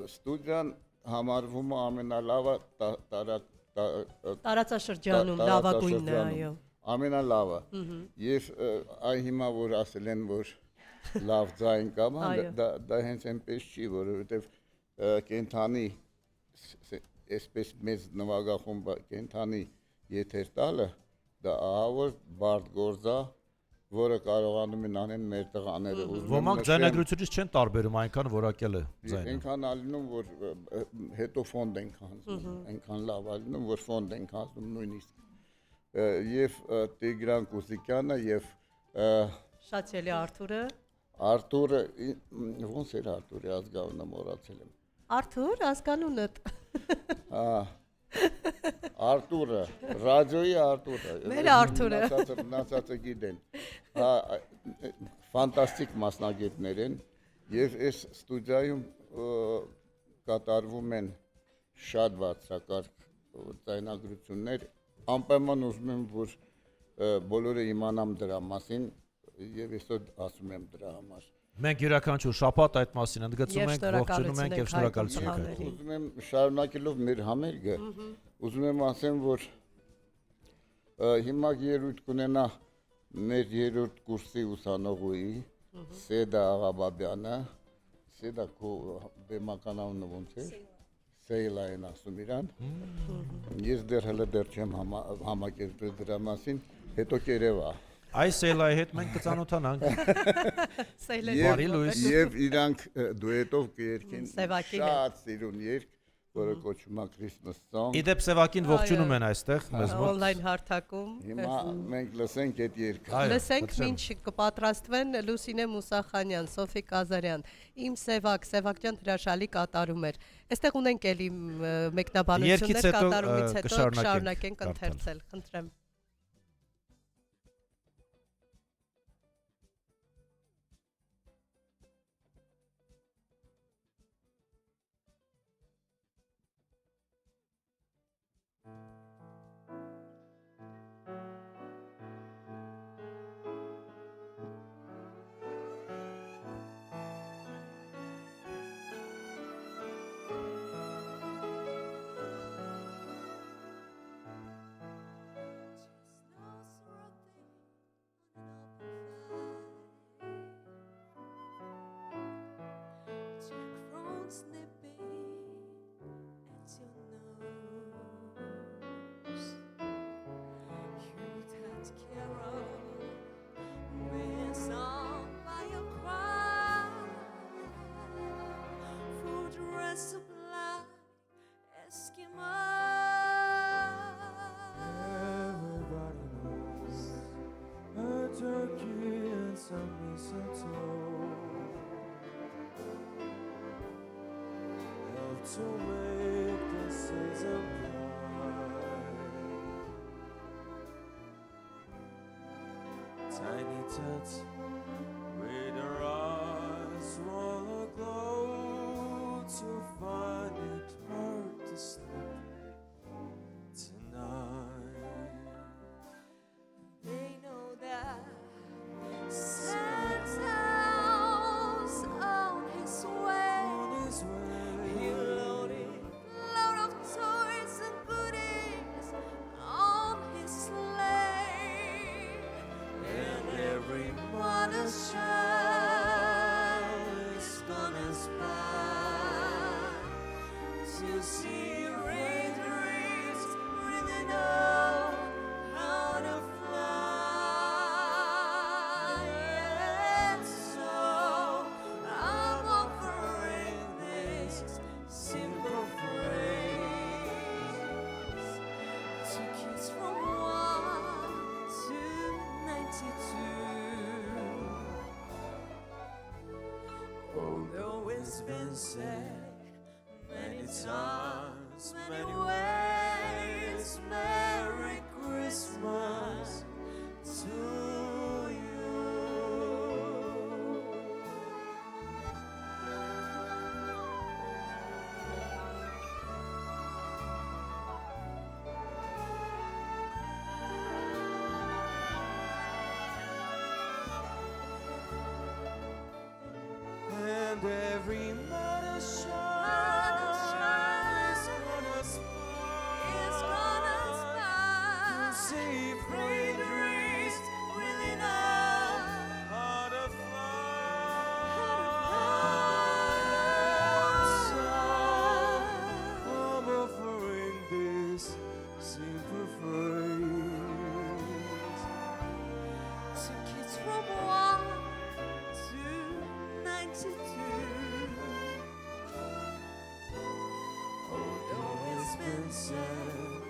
Ստուդիան համարվում է ամենալավը տարածաշրջանում լավագույնն է, այո։ Ամենալավը։ Եվ այ հիմա որ ասել են, որ լավ ձայն կա, դա հենց այնպես չի, որովհետև կենթանի այսպես մեծ նվագախումբը կենթանի եթեր տալը, դա ահավոր բարդ գործ է, որը կարողանում են անեն մեր տղաները։ Ոմանք ձայնագրությունից չեն տարբերում այնքան որակել է ձայնը։ Այնքան ալինում, որ հետո ֆոնդ ենք հանձնում, այնքան լավ ալինում, որ ֆոնդ ենք հանձնում նույնիսկ։ Եվ Տիգրան Կուսիկյանը եւ Շատելի Արթուրը։ Արթուրը ոնց էր Արթուրի ազգանունը մոռացել եմ։ Արթուր, ազգանունդ։ Արտուրը, ռադիոյի Արտուրը։ Մեր Արթուրը։ Մնացածը գիտեն։ Ֆանտաստիկ մասնագետներ են եւ այս ստուդիայում կատարվում են շատ բարձրակարգ ձայնագրություններ։ Անպայման ուզում եմ, որ բոլորը իմանամ դրա մասին եւ այսօր ասում եմ դրա համար։ Մենք յուրաքանչյուր շաբաթ այդ մասին ընդգծում ենք, ողջունում ենք եւ շնորհակալություն ենք։ Ուզում եմ շարունակելով մեր համերգը, ուզում եմ ասեմ, որ հիմա երույթ կունենա մեր երրորդ կուրսի ուսանողուի Սեդա Աղաբաբյանը, Սեդա քո բեմական անունը ոնց է։ Սեյլային ասում իրան։ Ես դեռ չեմ համակերպել դրա մասին, հետո կերևա։ Այս Սեյլայի հետ մենք կծանոթանանք։ Բարի լույս։ Եվ իրանք դուետով կերքեն Սևակի շատ սիրուն երգ, որը կոչվում է Christmas song։ Իդեպ Սևակին ողջունում են այստեղ մեզ մոտ։ Օնլայն հարթակում։ Հիմա մենք լսենք այդ երգը։ Լսենք, ինչ կպատրաստվեն Լուսինե Մուսախանյան, Սոֆի Կազարյան, իմ Սևակ, Սևակյան հրաշալի կատարում էր։ Այստեղ ունենք էլի մեկնաբանություններ կատարումից հետո կշարունակենք ընթերցել, խնդրեմ։ To make the season bright, tiny tots with their eyes wanna glow to find it hard to sleep tonight. They know that Santa's on his way. He loaded load of toys and goodies on his sleigh, and everyone is child is gonna spy to see red dreams really know how to fly. And so I'm offering this simple phrase to kids from 1 to 92. Although it's been said many times, many ways, Merry Christmas to you. And every mother's child is gonna spy to see if red dreams really know how to fly. I'm offering this simple phrase to kids from 1 to 92. Although it's been said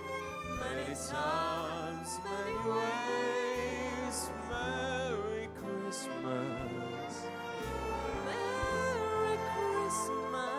many times, many ways, Merry Christmas. Merry Christmas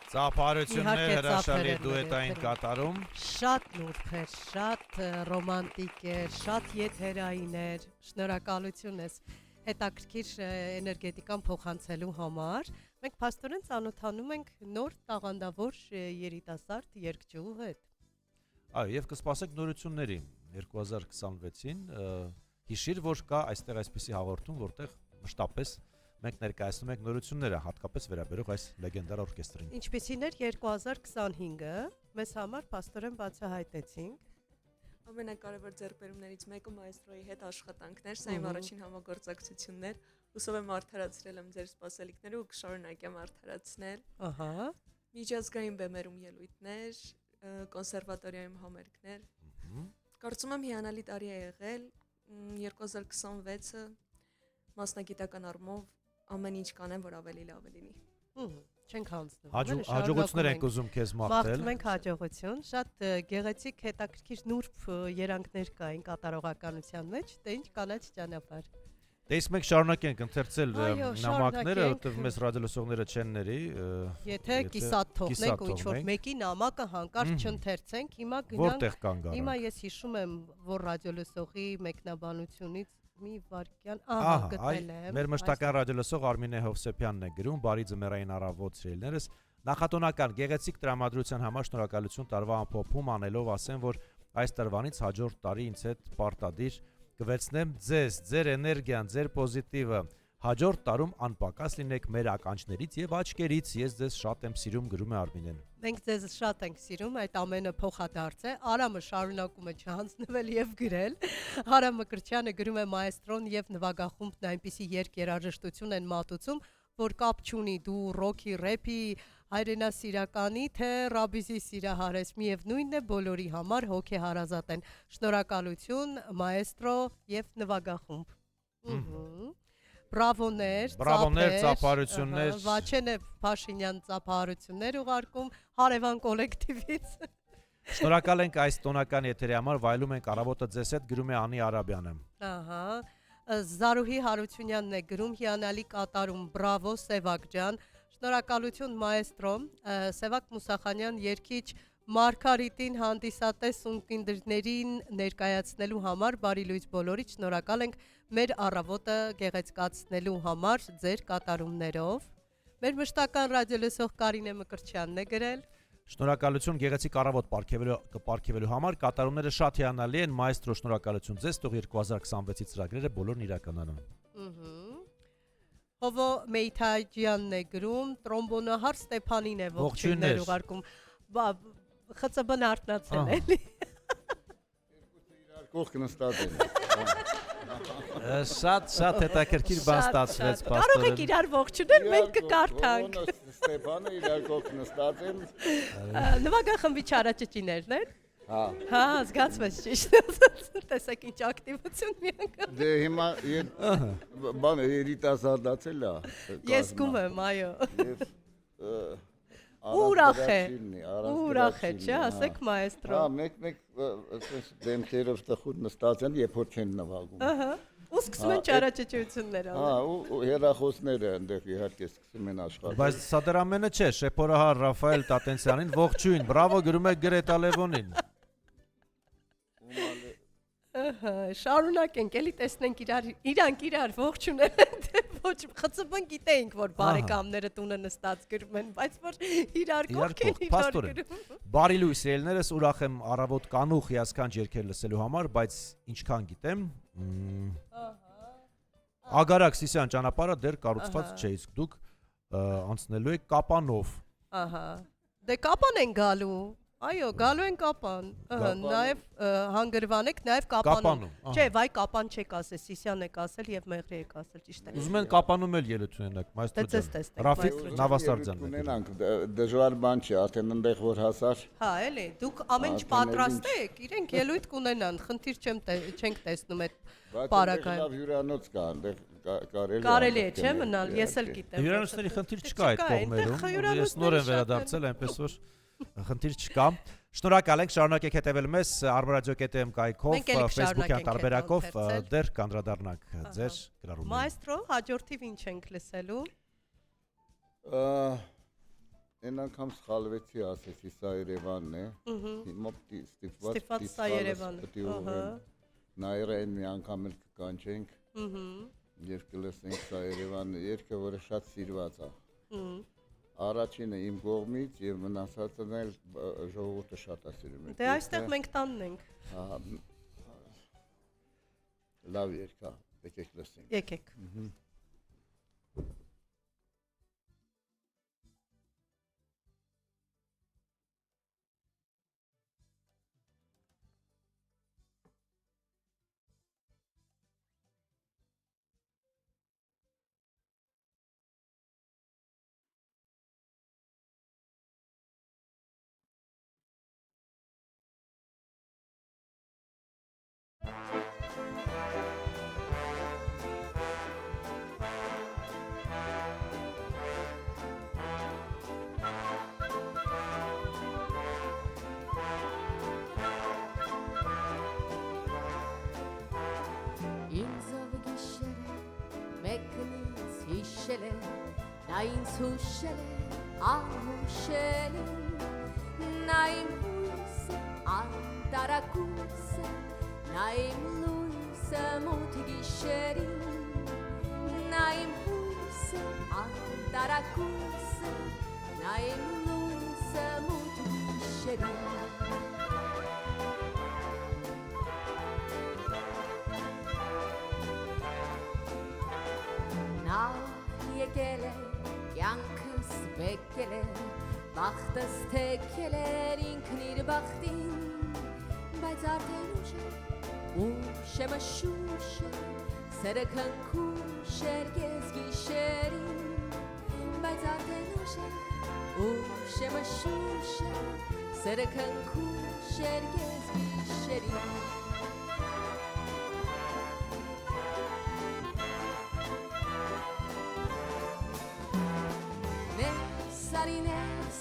Ծափարություններ Իհարկե, հրաշալի ծափեր դուետային են կատարում։ Շատ նուրբ էր, շատ ռոմանտիկ էր, շատ եթերային էր։ Շնորհակալություն ես հետաքրքիր էներգետիկան փոխանցելու համար։ Մենք փաստորեն ծանոթանում ենք նոր տաղանդավոր երիտասարդ երգչուհու հետ։ Այո, եւ կսպասեք նորությունների 2026-ին։ Հիշիր, որ կա այստեղ այսպիսի հաղորդում, որտեղ մշտապես մենք ներկայացնում ենք նորությունները, հատկապես վերաբերող այս լեգենդար օրկեստրին։ Ինչպիսին էր 2025-ը, մեզ համար փաստորեն բացահայտեցինք։ Ամենակարևոր ձեռքբերումներից մեկը մայստրոյի հետ աշխատանքներ, սա իմ առաջին համագործակցություններ։ Հուսով եմ արդարացրել եմ ձեր սպասելիքները ու կշարունակեմ արդարացնել։ Ահա։ Միջազգային բեմերում ելույթներ, կոնսերվատորիայում համերգներ։ Կարծում եմ հիանալի տարի է եղել 2026-ը մասնագիտական առումով ամեն ինչ կանեմ, որ ավելի լավ լինի։ Չենք հանձնում։ Հաջողություններ ենք ուզում քեզ մաղթել։ Մաղթում ենք հաջողություն, շատ գեղեցիկ հետաքրքիր նուրբ երանգներ կային կատարողականության մեջ, դե ինչ կանաչ ճանապարհ։ Դե իսկ մենք շարունակենք ընթերցել Այո, նամակները, շարունակենք։ որտեղ մեզ ռադիոլսողները չեն ների։ Եթե կիսատ թողնենք ու ինչ-որ մեկի նամակը հանկարծ չընթերցենք, հիմա Որտեղ գնանք։ կանգ առանք։ Հիմա ես հիշում եմ, որ ռադիոլսողի մեկնաբանությունից մի վարքյան, Ահա, գտել եմ։ մեր մշտական ռադիոլսող Արմինե Հովսեփյանն է գրում, բարի ձմեռային առավոտ սիրելիներս, նախատոնական գեղեցիկ տրամադրության համար շնորհակալություն տարվա ամփոփում անելով ասեմ, որ այս տարվանից հաջորդ տարի ինձ հետ պարտադիր կվեցնեմ ձեզ, ձեր էներգիան, ձեր պոզիտիվը, հաջորդ տարում անպակաս լինեք մեր ականջներից եւ աչքերից, ես ձեզ շատ եմ սիրում, գրում է Արմինեն։ Մենք ձեզ շատ ենք սիրում, այդ ամենը փոխադարձ է։ Արամը շարունակում է չհանձնվել եւ գրել։ Արամ Մկրտչյանը գրում է մայստրոն եւ նվագախումբն այնպիսի երգերաժշտություն են մատուցում, որ կապ չունի դու ռոքի, ռեփի, հայրենասիրականի, թե ռաբիզի սիրահարես, միևնույնն է բոլորի համար հոգեհարազատ են։ Շնորհակալություն մայստրո եւ նվագախումբ։ Բրավոներ, ծափարություններ։ Վաչեն է Փաշինյան ծափարություններ ուղարկում հարևան կոլեկտիվից։ Շնորհակալ ենք այս տոնական եթերի համար, վայելում ենք առավոտը ձեզ հետ, գրում է Անի Արաբյանը։ Ահա, Զարուհի Հարությունյանն է գրում, հիանալի կատարում, բրավո Սևակ ջան, շնորհակալություն մայստրո, Սևակ Մուսախանյան երգիչ Մարգարիտին հանդիսատես ունկնդիրներին ներկայացնելու համար բարի լույս բոլորից, շնորհակալ ենք մեր առավոտը գեղեցկացնելու համար ձեր կատարումներով։ Մեր մշտական ռադիոլսող Կարինե Մկրտչյանն է գրել։ Շնորհակալություն գեղեցիկ առավոտ պարգևելու համար, կատարումները շատ հիանալի են, մայստրո շնորհակալություն ձեզ, թող 2026-ի ծրագրերը բոլորն իրականանան։ Հովո Մեյթաջյանն է գրում, տրոմբոնահար Ստեփանին է ողջույններ ուղարկում։ ԽՑԲ-ն արտնացել էլի։ Իրար կողք նստած են։ Շատ հետաքրքիր բան ստացվեց Կարող եք պաստորեն։ իրար ողջունել, մենք կկարդանք։ Ստեփանը իրար կողք նստած են։ Նվագախմբի չարաճճիներն են։ Հա։ Զգացվեց ճիշտ։ Տեսեք ինչ ակտիվություն մի անգամ։ Դե հիմա բան երիտասարդացել է։ Ես գում եմ, այո։ Եվ Ուրախ է, չէ, ասեք մայստրո։ Հա, մեկ դեմքերով տխուր նստած են, երբ որ չեն նվագում։ Ահա։ Ու սկսում են ճարաճճություններ անել։ Հա, ու հերախոսները այնտեղ իհարկե սկսում են աշխատել։ Բայց սա դեռ ամենը չէ, շեփորահար Ռաֆայել Տատենցյանին ողջույն, բրավո գրում եք Գրետա Լևոնին։ Ահա, շարունակենք, էլի տեսնենք իրանք իրար ողջունել են, թե ոչ ԽՑԲ-ն գիտեինք, որ բարեկամները տունը նստած գրում են, բայց որ իրար կողք են իրար գրում։ Բարի լույս ելներս, ուրախ եմ առավոտ կանուխ հիասքանչ երգեր լսելու համար, բայց ինչքան գիտեմ, Ագարակ Սիսյան ճանապարհը դեռ կառուցված չէ, իսկ դուք անցնելու եք Կապանով։ Ահա։ Դե Կապան են գալու։ Այո, գալու են Կապան, նաև հանգրվան եք, նաև Կապանում։ Չէ, վայ Կապան չեք ասել, Սիսյան եք ասել եւ Մեղրի եք ասել, ճիշտ է։ Ուզում են Կապանում էլ ելույթ ունենաք, մայստրո ջան։ Ռաֆիկ Նավասարդյանն է։ Ունենանք, դժվար բան չի, արդեն այնտեղ որ հասար։ Հա, էլի, դուք ամեն ինչ պատրաստ եք, իրենք ելույթ կունենան, խնդիր չենք տեսնում այդ պարագայում։ Բայց հյուրանոց կա, այնտեղ կարելի է, չէ՞ մնալ, ես էլ գիտեմ։ Հյուրանոցների խնդիր չկա այդ կողմերում։ Ես նոր եմ վերադարձել, այնպես որ խնդիր չկա։ Շնորհակալ ենք, շարունակեք հետևել մեզ armoradio.am կայքով, Facebook-յան տարբերակով, դեռ կանդրադառնանք ձեր գրառումներին։ Մայստրո, հաջորդիվ ինչ ենք լսելու։ Այն անգամ սխալվեցի, ասեցի սա Երևանն է։ Հիմա Ստիպված սա Երևանն է, Պետք է ուղղեմ նայրը այն մի անգամ էլ կկանչենք եւ կլսենք սա Երևանն է, երգը, որը շատ սիրված է։ Առաջինը իմ կողմից եւ մնացածն էլ ժողովուրդը շատ է սիրում։ Դե այստեղ մենք տանն ենք։ Լավ երգ է, եկեք լսենք։ Եկեք։ Ինձով գիշերը մեկնից հիշել է, նա ինձ հուշել է անհուշելին, նա իմ հույսը անտարակույսը, նա իմ լույսը մութ գիշերին, նա իմ հույսը անտարակույսը, նա իմ լույսը մութ գիշերին։ Նա եկել է, կյանքս բեկել է, բախտս թեքել էր ինքն իր բախտին, բայց արդեն ուշ է, ուշ է մշուշ է, սերը քնքուշ էր կես գիշերին, բայց արդեն ուշ է, մշուշ է, սերը քնքուշ էր կես գիշերին։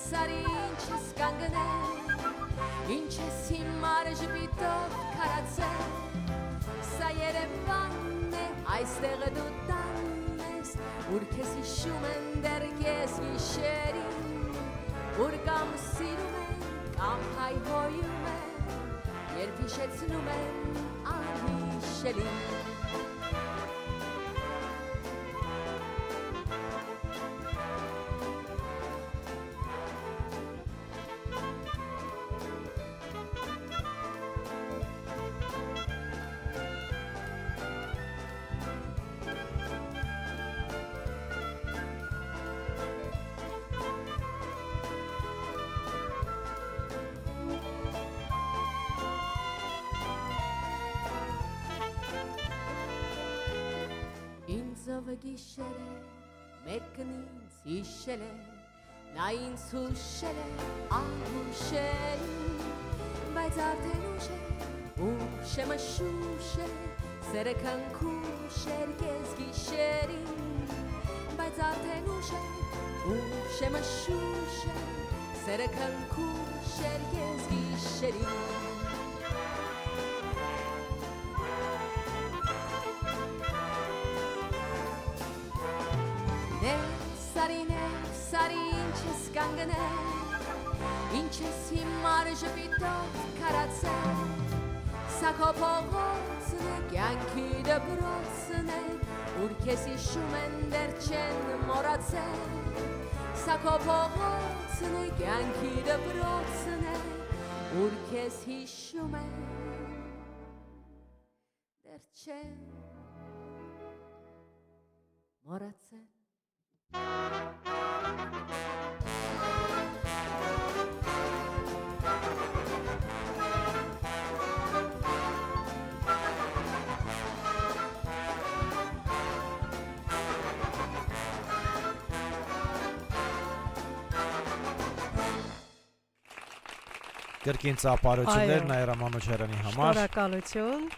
Սարի ինչ ես կանգնել, ինչ ես հիմար ժպիտով քարացել, սա Երևանն է, այստեղ դու տանն ես, ուր քեզ հիշում են դեռ կես գիշերին, ուր կամ սիրում են, կամ հայհոյում են, երբ հիշեցնում են անհիշելին։ Ինձով գիշեր է, մեկն ինձ հիշել է, նա ինձ հուշել է անհուշելին, բայց արդեն ուշ է մշուշ է, սերը քնքուշ էր կես գիշերին, բայց արդեն ուշ է մշուշ է, սերը քնքուշ էր կես գիշերին։ Սարի ինչ ես կանգնել, ինչ ես հիմար ժպիտով քարացել, սա քո փողոցն է, կյանքի դպրոցն է, ուր քեզ հիշում են դեռ չեն մոռացել, սա քո փողոցն է, կյանքի դպրոցն է, ուր քեզ հիշում են դեռ չեն մոռացել։ Կրկին ծափարություններ Նաիրա Մանուչարյանի համար։ Շնորհակալություն։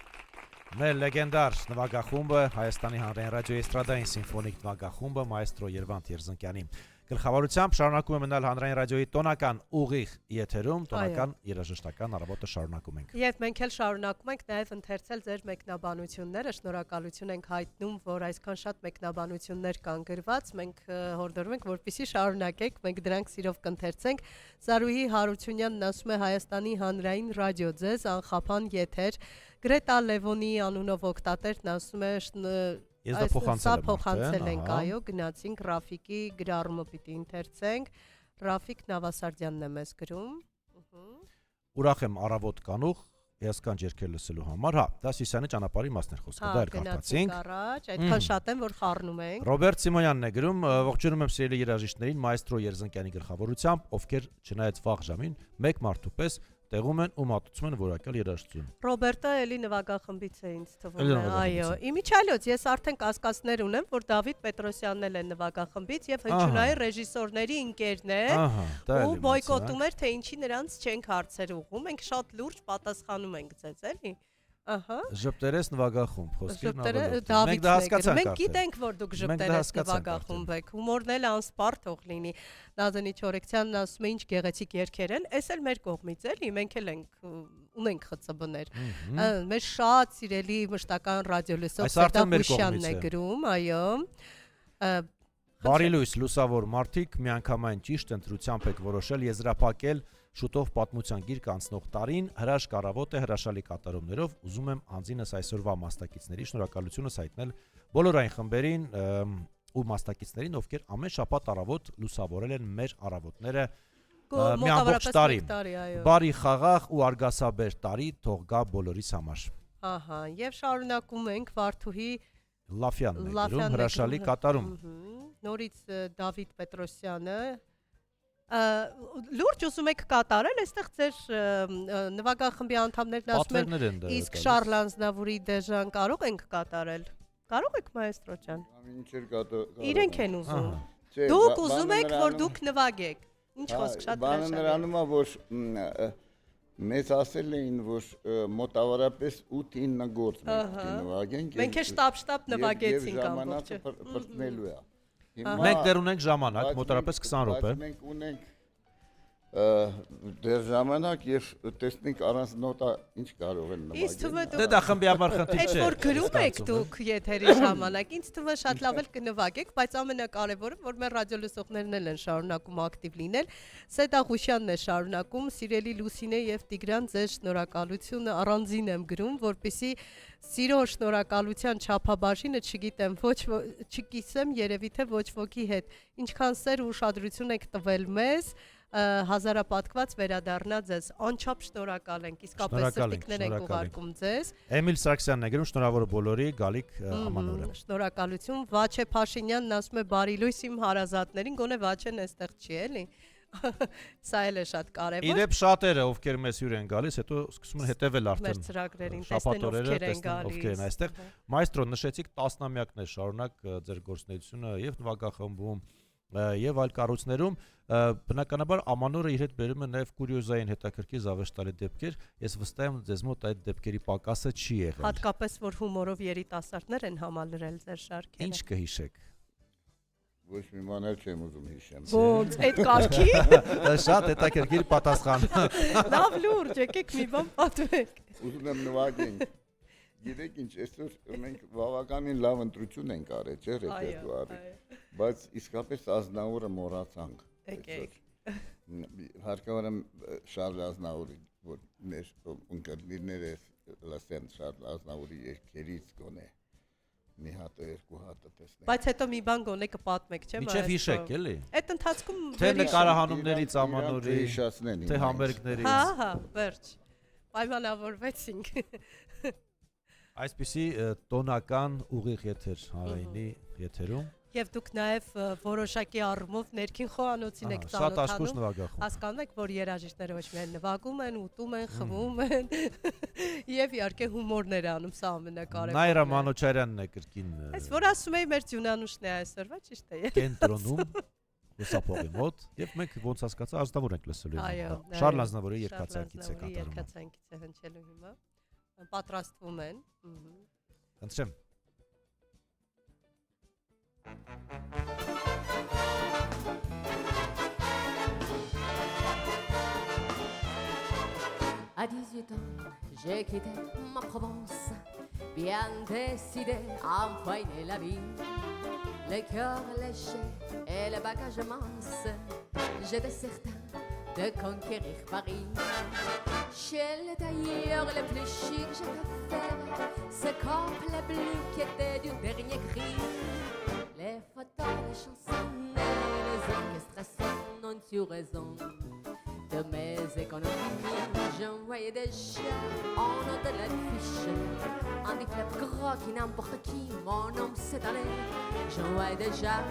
Մեր լեգենդար նվագախումբը Հայաստանի հանրային ռադիոյի էստրադային սիմֆոնիկ նվագախումբը մայստրո Երվանդ Երզնկյանի գլխավորությամբ շարունակում է մնալ հանրային ռադիոյի տոնական ուղիղ եթերում, տոնական երաժշտական առավոտը շարունակում ենք։ Եվ մենք էլ շարունակում ենք նաև ընթերցել ձեր մեկնաբանությունները, շնորհակալություն ենք հայտնում, որ այսքան շատ մեկնաբանություններ կան գրված, մենք հորդորում ենք, որպեսզի շարունակեք, մենք դրանք սիրով կընթերցենք։ Զարուհի Հարությունյանն ասում է Հայաստանի հանրային ռադիո ձեզ անխափան եթեր, Գրետա Լևոնի անունով օգտատերն ասում է Ես դա փոխանցել ենք, այո, գնացինք Ռաֆիկի գրառումը պիտի ընթերցենք։ Ռաֆիկ Նավասարդյանն է մեզ գրում։ Ուրախ եմ առավոտ կանուխ հիասքանչ երգեր լսելու համար։ Հա, դա Սիսյանի ճանապարհի մասն էր խոսքը, դա էլ կարտացինք։ Առաջ, այդքան շատ են, որ խառնում ենք։ Ռոբերտ Սիմոնյանն է գրում, ողջունում եմ սիրելի երաժիշտներին մայստրո Երզնկյանի գլխավորությամբ, ովքեր չնայած վաղ ժամին մեկ մարդու պես տեղում են ու մատուցում են որակյալ երաժշտություն։ Ռոբերտը էլի նվագախմբից է ինձ թվում է, այո։ Իմիջիալոց ես արդեն կասկածներ ունեմ, որ Դավիթ Պետրոսյանն էլ է նվագախմբից եւ հնչյունային ռեժիսորների ընկերն է ու բոյկոտում էր, թե ինչի նրանց չենք հարցեր ուղղում, մենք շատ լուրջ պատասխանում ենք ձեզ, էլի։ Ահա։ Ժպտերես նվագախումբ, խոսքերն ավելորդ։ Մենք դա հասկացանք։ Մենք գիտենք, որ դուք ժպտերես նվագախումբ եք։ Հումորն էլ անսպար թող լինի։ Նազենի Չորեքցյանն ասում է ինչ գեղեցիկ երգեր են, էս էլ մեր կողմից էլի, մենք էլ ունենք ԽՑԲ-ներ։ Մեր շատ սիրելի մշտական ռադիոլսող Սերդապուշյանն է գրում, այո։ Բարի լույս, լուսավոր մարդիկ, միանգամայն ճիշտ ընտրությամբ եք որոշել եզրափակել շուտով պատմության գիրք անցնող տարին, հրաշք առավոտ է հրաշալի կատարումներով, ուզում եմ անձինս այսօրվա մասնակիցների շնորհակալությունս հայտնել բոլոր այն խմբերին ու մասնակիցներին, ովքեր ամեն շաբաթ առավոտ լուսավորել են մեր առավոտները մի ամբողջ տարի։ Բարի խաղաղ ու արգասաբեր տարի թող գա բոլորիս համար։ Ահա, եւ շարունակում ենք Վարդուհի Լաֆյանն է գրում հրաշալի կատարում։ Նորից Դավիթ Պետրոսյանը լուրջ ուզում եք կատարել, այստեղ ձեր նվագախմբի անդամներն ասում են, իսկ Շարլ Անձնավուրի դեժան կարող ենք կատարել։ Կարող եք մայստրո ջան։ Իրենք են ուզում։ Դուք ուզում եք, որ դուք նվագեք։ Ինչ խոսք, շատ հրաշալի։ Բանը նրանում է, որ մեզ ասել էին, որ մոտավորապես 8-9 գործ մենք նվագենք։ Մենք էլ շտապ նվագեցինք ամբողջը։ Պրտնելու է։ Մենք դեռ ունենք ժամանակ, մոտավորապես 20 րոպե։ Մենք ունենք դեռ ժամանակ եւ տեսնենք առանց նոտա ինչ կարող են նվագել։ Դա խմբի համար խնդիր չէ։ Այդ որ գրում եք դուք եթերի ժամանակ, ինձ թվում է շատ լավ էլ կնվագեք, բայց ամենակարևորը, որ մեր ռադիոլսողներն են շարունակում ակտիվ լինել։ Սեդա Ղուշյանն է շարունակում, սիրելի Լուսինե եւ Տիգրան, ձեր շնորհակալությունը առանձին եմ գրում, որպեսզի Սիրո շնորհակալության չափաբաժինը չգիտեմ, չկիսեմ երևի թե ոչ ոքի հետ։ Ինչքան սեր ու ուշադրություն եք տվել մեզ, հազարապատկված վերադառնա ձեզ։ Անչափ շնորհակալ ենք, իսկապես սրտիկներ ենք ուղարկում ձեզ։ Էմիլ Սարգսյանն է գրում, շնորհավոր բոլորի, Գալիկ Ամանորը։ Շնորհակալություն։ Վաչե Փաշինյանն ասում է բարի լույս իմ հարազատներին, գոնե Վաչեն այստեղ չի էլի։ Սա էլ է շատ կարևոր։ Իրեւ շատերը, ովքեր մեզ հյուր են գալիս, հետո սկսում են հետևել արդեն։ Մեր ծրագրերին տեսնեն ովքեր են գալիս։ Ովքեր են այստեղ։ Մայստրո նշեցիք տասնամյակներ շարունակ ձեր գործունեությունը եւ նվագախմբում եւ այլ կառույցներում, բնականաբար Ամանորը իր հետ բերում է նաեւ կուրիոզային հետաքրքիր զավեշտալի դեպքեր։ Ես վստահ եմ ձեզ մոտ այդ դեպքերի պակասը չի եղել։ Հատկապես որ հումորով երիտասարդներ են համալրել ձեր շարքերը։ Ինչ կհիշեք։ Ոչ մի բան չեմ ուզում հիշեմ։ Ոնց, այդ կարգի։ Շատ հետաքրքիր պատասխան։ Լավ լուրջ, եկեք մի բան պատմեք։ Ուզում եմ նվագենք։ Գիտեք ինչ, այսօր մենք բավականին լավ ընտրություն ենք արել, չէ՞, ռեպերտուարի։ Բայց իսկապես Ազնավուրը մոռացանք։ Եկեք։ Հարկավոր եմ Շարլ Ազնավուրի, որ մեր ընկերները լսեն Շարլ Ազնավուրի երգերից գոնե։ Մի հատ երկու հատը տեսնենք։ Բայց հետո մի բան գոնե կպատմեք, չէ՞, Միջև հիշեք, էլի։ Այդ ընթացքում թե նկարահանումներից Ամանորի, հիշացնեն։ թե համերգներից։ Հա, վերջ։ Պայմանավորվեցինք։ Այսպիսի տոնական ուղիղ եթեր հանրայինի եթերում։ Եվ դուք նաև որոշակի առումով ներքին խոհանոցին եք Շատ աշխույժ ծանոթանում։ նվագախումբ։ Հասկանում եք, որ երաժիշտները ոչ միայն նվագում են, ուտում են, խմում են եւ իհարկե հումորներ անում, սա ամենակարևորն է։ Նայրա Մանոչարյանն է կրկին։ Այս որ ասում էի մեր ջունանուշն է այսօրվա, ճիշտ է։ Կենտրոնում Լուսափողի մոտ եւ մենք ոնց հասկացա Ազնավուր ենք լսելու։ Շարլ Ազնավուրի երկացանկից է կատարում։ Երկացանկից է հնչելու հիմա։ պատրաստվում են։ Խնդրեմ։ À 18 ans, j'ai quitté ma Provence, bien décidé à empoigner la vie. Le cœur léger et le bagage mince, j'étais certain de conquérir Paris. Chez les tailleurs les plus chics, j'ai fait faire ce complet bleu qui était du dernier cri. Les photos, les chansons et les orchestrations n'ont eu raison de mes économies. J'envoyais déjà en note de l'affiche un déclap gros qui n'importe qui, mon nom s'est allé. J'envoyais déjà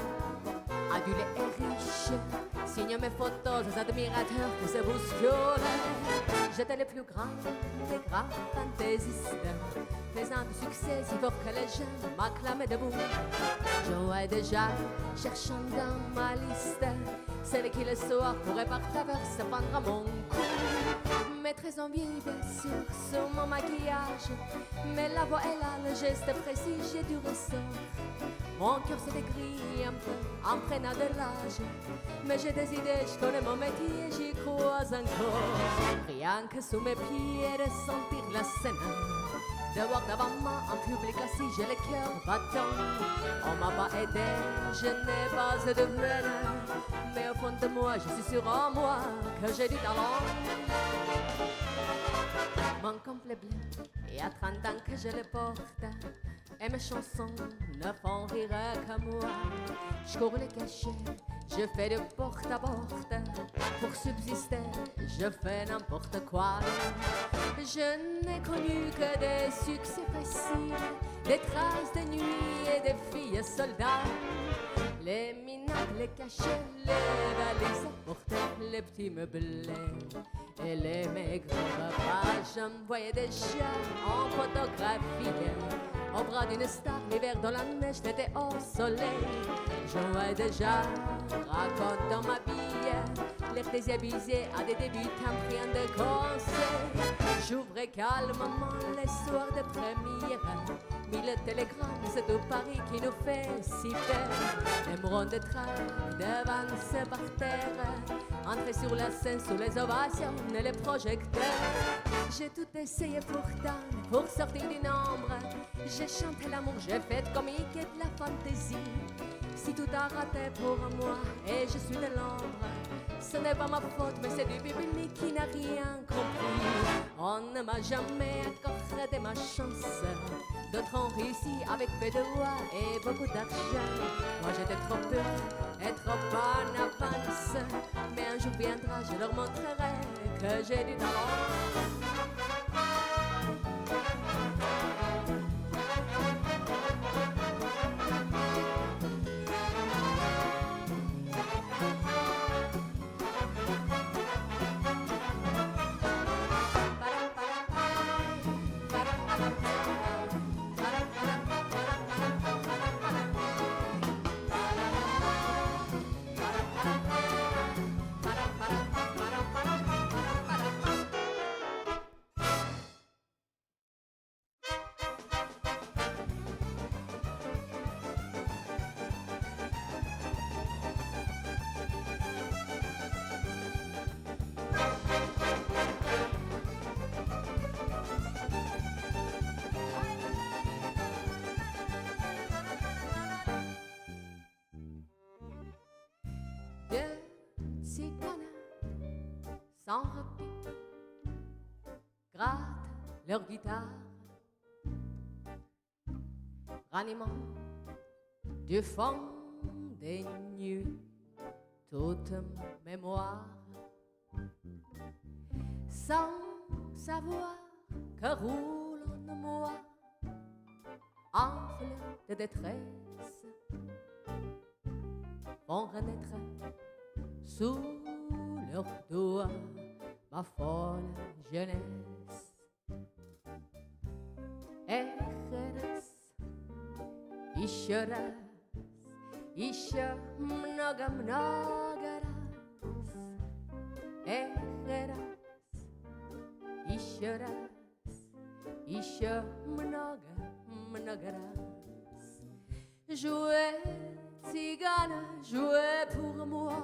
adulé et riche, signe mes photos aux admirateurs qui se bousculent. J'étais le plus grand des grands fantaisistes, faisant du succès si fort que les gens m'acclamaient debout. J'envoyais déjà cherchant dans ma liste celle qui le soir pourrait par faveur se prendre à mon cou. Mais très envie bien sûr sur mon maquillage, mais la voix est là, le geste précis, j'ai du ressort. Mon cœur s'est écrit un peu en prenant de l'âge, mais j'ai des idées, je connais mon métier, j'y crois encore. Rien que sous mes pieds de sentir la scène, de voir devant moi en public assis, j'ai le cœur battant. On m'a pas aidé, je n'ai pas de veine, mais au fond de moi, je suis sûr en moi que j'ai du talent. Mon complet bleu, il y a 30 ans que je le porte, et mes chansons ne font rire que moi. Je cours les cachets, je fais de porte à porte, pour subsister, je fais n'importe quoi. Je n'ai connu que des succès faciles, des traces de nuit et des filles soldats. Les minables, les cachets, les valises apportaient, les petits meublés et les maigres repas. J'envoyais déjà en photographie au bras d'une star, l'hiver dans la neige, l'été au soleil. J'envoyais déjà racontant ma vie, l'air désabusé à des débutants, rien de conseil. J'ouvrais calmement les soirs de première, mille télégrammes, c'est tout Paris qui nous fait si peur. Aimeront de train devant par terre, entrer sur la scène sous les ovations et les projecteurs. J'ai tout essayé pourtant pour sortir du nombre. J'ai chanté l'amour, j'ai fait comique et de la fantaisie. Si tout a raté pour moi et je suis de l'ombre, ce n'est pas ma faute, mais c'est du public qui n'a rien compris. On ne m'a jamais accordé ma chance. D'autres ont réussi avec peu de voix et beaucoup d'argent. Moi j'étais trop peu et trop en avance. Mais un jour viendra, je leur montrerai que j'ai du talent. Sans répit, grattent leur guitare, ranimant du fond des nuits toute mémoire, sans savoir que roule en moi un fleur de détresse, font renaître sous leurs doigts ma folle jeunesse. Echeras, isheras, ishe mnoga mnoga raz. Echeras, isheras, еще много раз. Jouez, Tigana, jouez pour moi,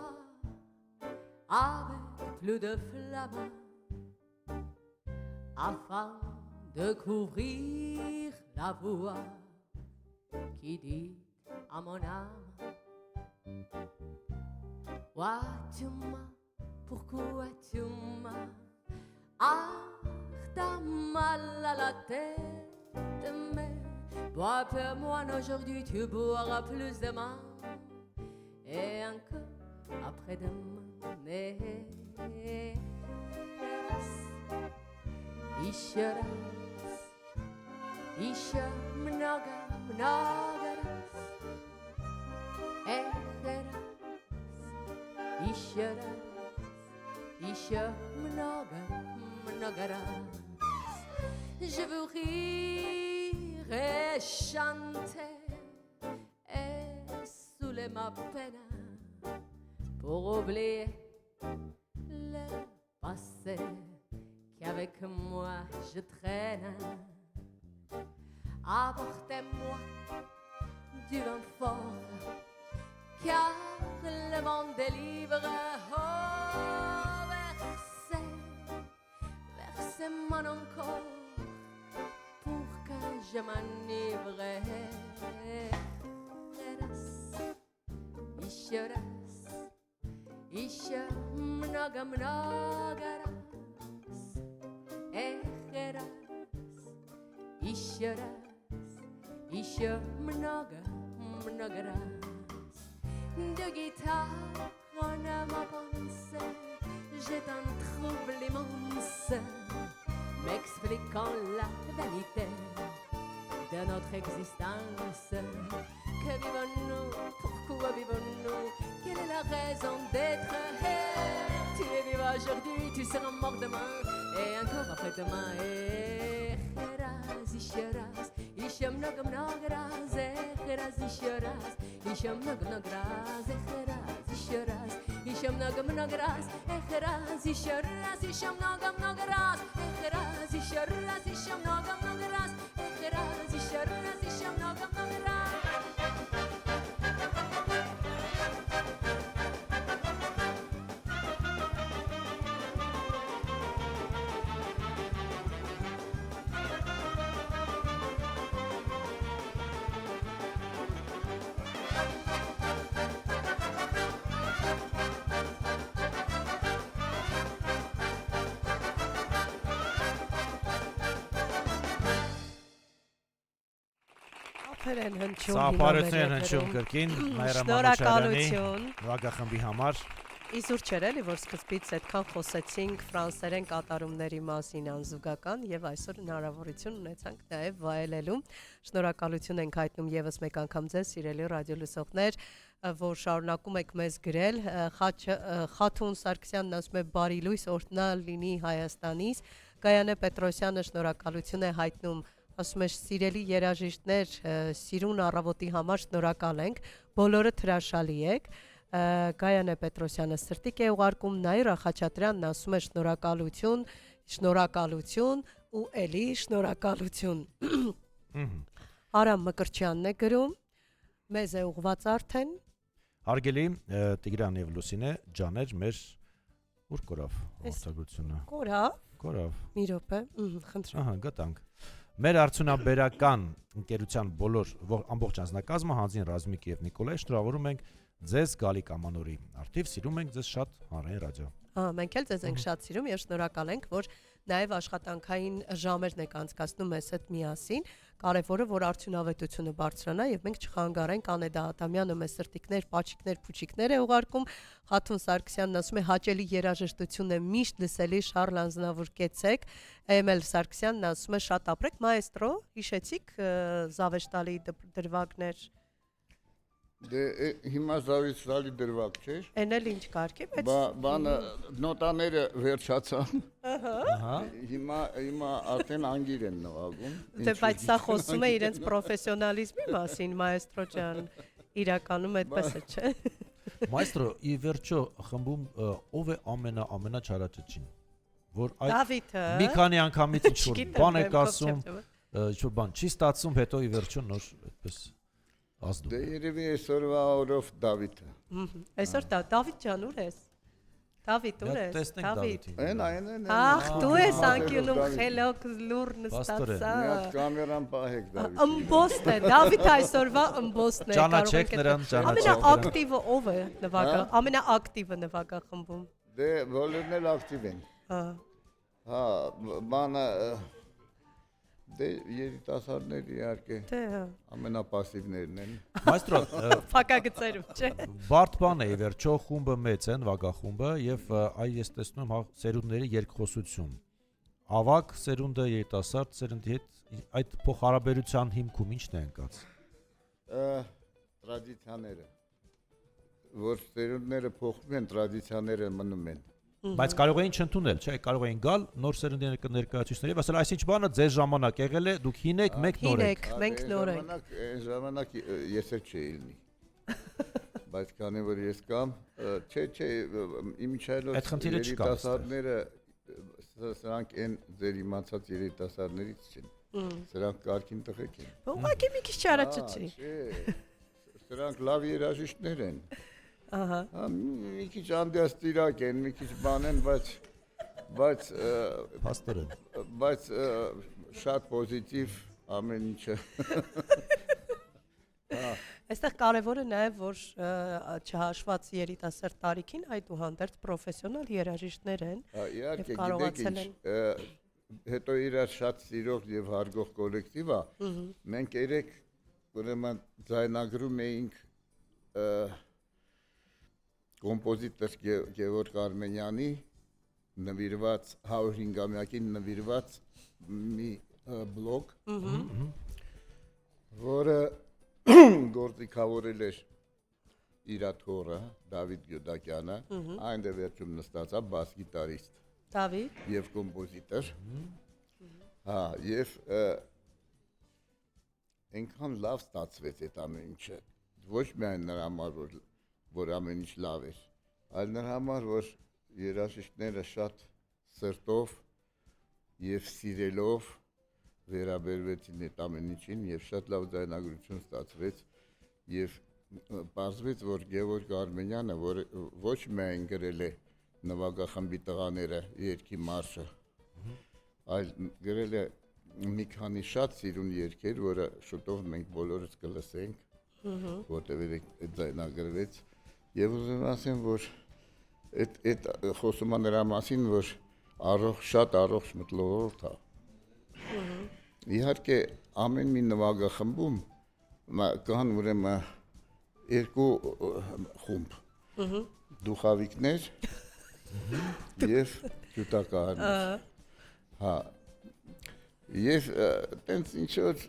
avec plus de flamme, afin de couvrir la voix qui dit à mon âme: Wa tu m'as, pourquoi tu m'as? Ah, t'as mal à la tête, mais bois peu moins aujourd'hui, tu boiras plus demain, et encore après-demain. Еще много раз, еще много раз, je veux rire et chanter et saouler ma peine pour oublier le passé qu'avec moi je traîne. Apportez-moi du vin fort, car le monde est libre. Oh, versez-moi encore pour que je m'enivre. Еще много раз, еще много раз. De guitare en ma pensée, j'ai un trouble immense, m'expliquant la vanité de notre existence. Que vivons-nous? Pourquoi vivons-nous? Quelle est la raison d'être? Tu es vivant aujourd'hui, tu seras mort demain, et encore après-demain. Еще раз, еще много раз, еще раз, еще много раз, еще раз, еще много раз, еще раз, еще много раз, еще раз, еще много раз, еще раз, еще много раз. Սապարեցներ հնչում կրկին Նաիրա Մանուչարյանի նվագախմբի համար։ Իզուր չէր էլի, որ սկզբից այդքան խոսեցինք ֆրանսերեն կատարումների մասին անզուգական եւ այսօր հնարավորություն ունեցանք նաեւ վայելելու։ Շնորհակալություն ենք հայտնում եւս մեկ անգամ ձեզ, սիրելի ռադիոլսողներ, որ շարունակում եք մեզ գրել։ Խաթուն Սարգսյանն ասում է բարի լույս օրհնա լինի Հայաստանից։ Գայանե Պետրոսյանը շնորհակալություն է հայտնում, ասում է սիրելի երաժիշտներ, սիրուն առավոտի համար շնորհակալ ենք, բոլորը հրաշալի եք։ Գայանե Պետրոսյանը սրտիկ է ուղարկում, Նաիրա Խաչատրյանն ասում է շնորհակալություն ու էլի շնորհակալություն։ Արամ Մկրտչյանն է գրում, մեզ է ուղված արդեն։ Հարգելի Տիգրան եւ Լուսինե ջաներ, մեր ուր կորավ հաղորդագրությունը։ Կորավ։ Մի րոպե, խնդրեմ։ Ահա, գտանք։ Մեր արդյունաբերական ընկերության բոլոր ամբողջ անձնակազմը հանձին Ռազմիկ եւ Նիկոլայ շնորհավորում ենք ձեզ գալիք ամանորի արդիվ, սիրում ենք ձեզ շատ հանրային ռադիո։ Մենք էլ ձեզ ենք շատ սիրում եւ շնորհակալ ենք, որ նաեւ աշխատանքային ժամերն եք անցկացնում մեզ հետ միասին։ Կարևորը որ արդյունավետությունը բարձրանա եւ մենք չխանգարենք Անեդա Ադամյանը մեզ սրտիկներ, պաչիկներ, փուչիկներ է ուղարկում։ Խաթուն Սարգսյանն ասում է հաճելի երաժշտություն է, միշտ լսելի, Շարլ անձնավորկեցեք։ Էմել Սարգսյանն ասում է շատ ապրեք, մայստրո, հիշեցիք զավեշտալի դրվագներ։ Դե հիմա զավեշտալի դրվագ չէր։ Էն էլ ինչ կարգի, բայց բանը նոտաները վերջացան։ Ահա։ Հիմա արդեն անգիր են նվագում։ Դե բայց սա խոսում է իրենց պրոֆեսիոնալիզմի մասին, մայստրո ջան, իրականում այդպես է, չէ։ Մայստրո, ի վերջո խմբում ով է ամենաչարաճճին։ որ այդ Դավիթը մի քանի անգամից ինչ-որ Չգիտեմ, բան բեմ եք կողք ասում, չեմ ինչ-որ բան չի ստացվում, հետո ի վերջո նոր այդպես ազդում։ Դե երևի այսօրվա օրով Դավիթը։ Այսօր Դավիթ ջան ուր ես։ Դավիթ ուր ես։ Տեսնենք Դավիթին։ Այն։ Ախ, դու ես Ահա, անկյունում Դավիթ։ խելոք լուր Պաստորեն։ նստածա։ Մի հատ կամերան պահեք Դավիթ։ Ըմբոստ է, Դավիթ այսօրվա ըմբոստն է։ Ճանաչեք կարող ենք նրան, այդ- ճանաչեք Ամենաակտիվը ով է նվագա։ Ամենաակտիվը նվագախմբում։ Դե բոլորն էլ ակտիվ են։ Հա։ Հա, բանը դե երիտասարդներ իհարկե Դե հա։ ամենապասիվներն են։ Մայստրո, Փակագծերում, չէ։ բարդ բան է ի վերջո, խումբը մեծ է, նվագախումբը եւ այ ես տեսնում եմ սերունդների երկխոսություն։ Ավակ սերունդը երիտասարդ սերնդի հետ այդ փոխհարաբերության հիմքում ի՞նչն է ընկած։ Տրադիցիաները, որ սերունդները փոխվում են, տրադիցիաները մնում են։ Բայց կարող էին չընդունել, չէ, կարող էին գալ նոր սերնդի ներկայացուցիչների, ասել այսինչ բանը ձեր ժամանակ եղել է, դուք հին եք, մեկ նոր եք։ Մենք նոր ենք։ Այն ժամանակ ես էլ չէի լինի։ Բայց քանի որ ես կամ, չէ, իմիջայլոց Այդ խնդիրը չկա երիտասարդները սրանք այն ձեր իմացած երիտասարդներից չեն։ Սրանք կարգին տղեկ են։ Ուղղակի մի քիչ չարաճճի։ Չէ, սրանք լավ երաժիշտներ են։ Ահա։ Հա, մի քիչ անդիաստիրակ են, մի քիչ բան են, բայց Պաստորեն։ բայց շատ պոզիտիվ ամեն ինչը։ Այստեղ կարևորը նաև որ չհաշված երիտասարդ տարիքին այդուհանդերձ պրոֆեսիոնալ երաժիշտներ են։ Իհարկե, Եվ կարողացել գիտեք ինչ, հետո իրար շատ սիրող եւ հարգող կոլեկտիվ է։ Մենք երեք ուրեմն ձայնագրում էինք կոմպոզիտոր Գևորգ Արմենյանի նվիրված 105-ամյակին նվիրված մի բլոգ, որը գործիքավորել էր իր թորը Դավիթ Գյուդակյանը, այնտեղ վերջում նստած է բաս գիտարիստ Դավիթ եւ կոմպոզիտոր։ Հա, եւ այնքան լավ ստացվեց այդ ամեն ինչը։ Ոչ միայն նրա համար որ ամեն ինչ լավ էր, այլ նրա համար որ երաժիշտները շատ սրտով եւ սիրելով վերաբերվեցին այդ ամեն ինչին եւ շատ լավ ձայնագրություն ստացվեց եւ պարզվեց որ Գևորգ Արմենյանը որ ոչ միայն գրել է նվագախմբի տղաները երգի մարշը, այլ գրել է մի քանի շատ սիրուն երգեր, որը շուտով մենք բոլորս կլսենք, որտեղ այդ ձայնագրվեց եւ ուզում ասեմ որ այդ խոսումը նրա մասին որ շատ առողջ մտլորորդ է։ Իհարկե ամեն մի նվագախմբում կան ուրեմն երկու խումբ դուխավիկներ եւ ջութակահարներ։ Հա։ Եվ տենց ինչ որ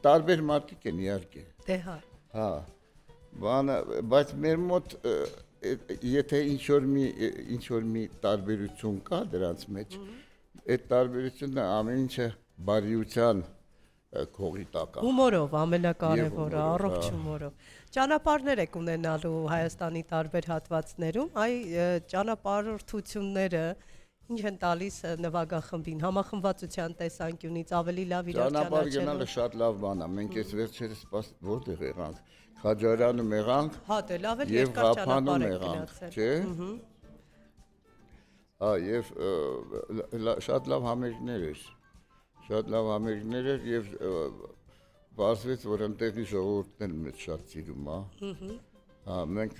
տարբեր մարդիկ են իհարկե։ դե հա։ Հա։ Բայց մեր մոտ եթե ինչ որ մի տարբերություն կա դրանց մեջ, այդ տարբերությունը ամեն ինչը բարիության քողի տակ է։ Հումորով ամենակարևորը, Եվ հումորով, առողջ հա։ հումորով։ Ճանապարհներ եք ունենալու Հայաստանի տարբեր հատվածներում, այ ճանապարհորդությունները ինչ են տալիս նվագախմբին, համախմբվածության տեսանկյունից ավելի լավ իրար Ճանապարհ ճանաչելու։ գնալը շատ լավ բան է։ Մենք այս վերջերս որտեղ եղանք։ Խաչարյանում եղանք Հա, դե լավ էլ եւ երկար Ղափանում ճանապարհ եք եղանք, գնացել։ չէ։ Հա, եւ շատ լավ համերգներ էր։ Շատ լավ համերգներ էր եւ բացվեց որ այնտեղի ժողովուրդն էլ մեծ շատ սիրում է։ Հա, մենք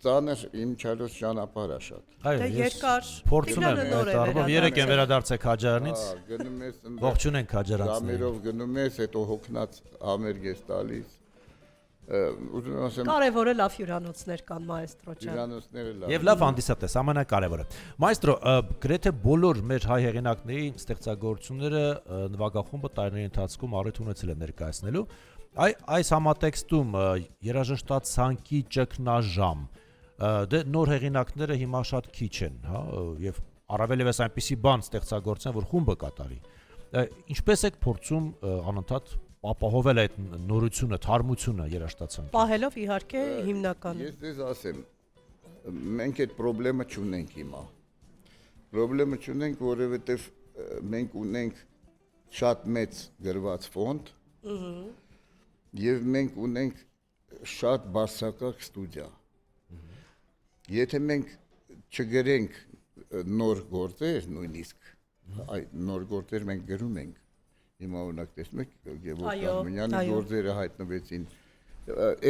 ծանր իմչալոց ճանապարհ է շատ։ Այո, Դե ես երկար փորձում եմ Տիգրանը նոր այդ է առումով երեք եմ վերադարձել Քաջարանից։ Հա, գնում ես Ողջունենք Քաջարանցին։ Ժամերով գնում ես, հետո հոգնած համերգ ես տալիս։ Ուզում ասեմ կարևորը լավ հյուրանոցներ կան մայստրո ջան։ հյուրանոցները լավ։ Եվ լավ հանդիսատես, ամենակարևորը։ Մայստրո, գրեթե բոլոր մեր հայ հեղինակների ստեղծագործությունները նվագախումբը տարիների ընթացքում առիթ ունեցել է ներկայացնելու։ Այս համատեքստում երաժշտացանկի ճգնաժամ դե նոր հեղինակները հիմա շատ քիչ են, հա, եւ առավել եւս այնպիսի բան ստեղծագործեն, որ խումբը կատարի։ Ինչպես եք փորձում անընդհատ ապահովել այդ նորությունը, թարմությունը երաժշտացանկի։ Պահելով իհարկե հիմնականը։ Ես դες ասեմ, մենք այդ խնդրեմը չունենք հիմա։ Պրոբլեմը չունենք, որովհետև մենք ունենք շատ մեծ գրված ֆոնդ եւ մենք ունենք շատ բարձրակարգ ստուդիա։ Եթե մենք չգրենք նոր գործեր նույնիսկ, այդ նոր գործեր մենք գրում ենք։ Հիմա օրինակ տեսնում եք Գևորգ Արմենյանի գործերը հայտնվեցին։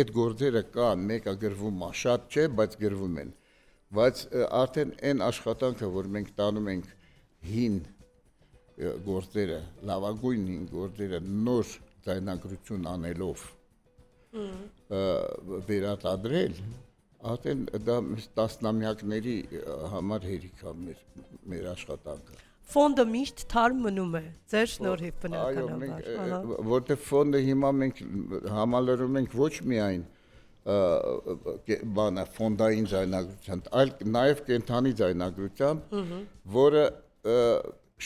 Այդ գործերը կան, մեկը գրվում է, շատ չէ, բայց գրվում են։ Բայց արդեն այն աշխատանքը, որ մենք տանում ենք հին գործերը, լավագույն հին գործերը նոր ձայնագրություն անելով վերարտադրել, արդեն դա տասնամյակների համար հերիք է մեր աշխատանքը։ Ֆոնդը միշտ թարմ մնում է, ձեր շնորհիվ բնականաբար։ Որտեղ ֆոնդը հիմա մենք համալրում ենք ոչ միայն ֆոնդային ձայնագրության, այլ նաև կենթանի ձայնագրությամբ, որը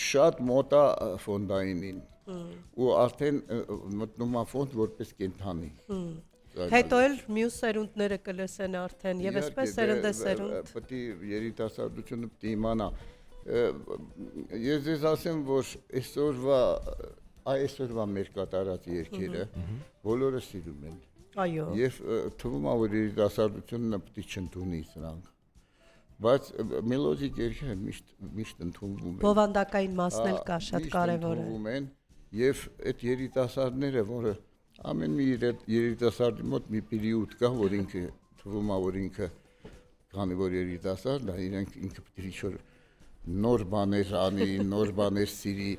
շատ մոտ է ֆոնդայինին ու արդեն մտնում է ֆոնդ որպես կենթանի։ Հետո էլ մյուս սերունդները կլսեն արդեն եւ այսպես սերնդեսերունդ։ Պետք է երիտասարդությունը պետք է իմանա։ Ես ձեզ ասեմ, որ այսօրվա մեր կատարած երգերը բոլորը սիրում են։ Այո։ Եվ թվում է, որ երիտասարդությունը պետք է չընդունի սրանք։ Բայց մելոդիկ երգերը միշտ ընդունվում են։ Բովանդակային մասն էլ կա, շատ կարևոր է։ Եվ այդ երիտասարդները, որը ամեն մի երիտասարդի մոտ մի պերիոդ կա, որ ինքը թվում է, որ ինքը քանի որ երիտասարդ է, ինքը պետք է նոր բաներ անի, նոր բաներ սիրի,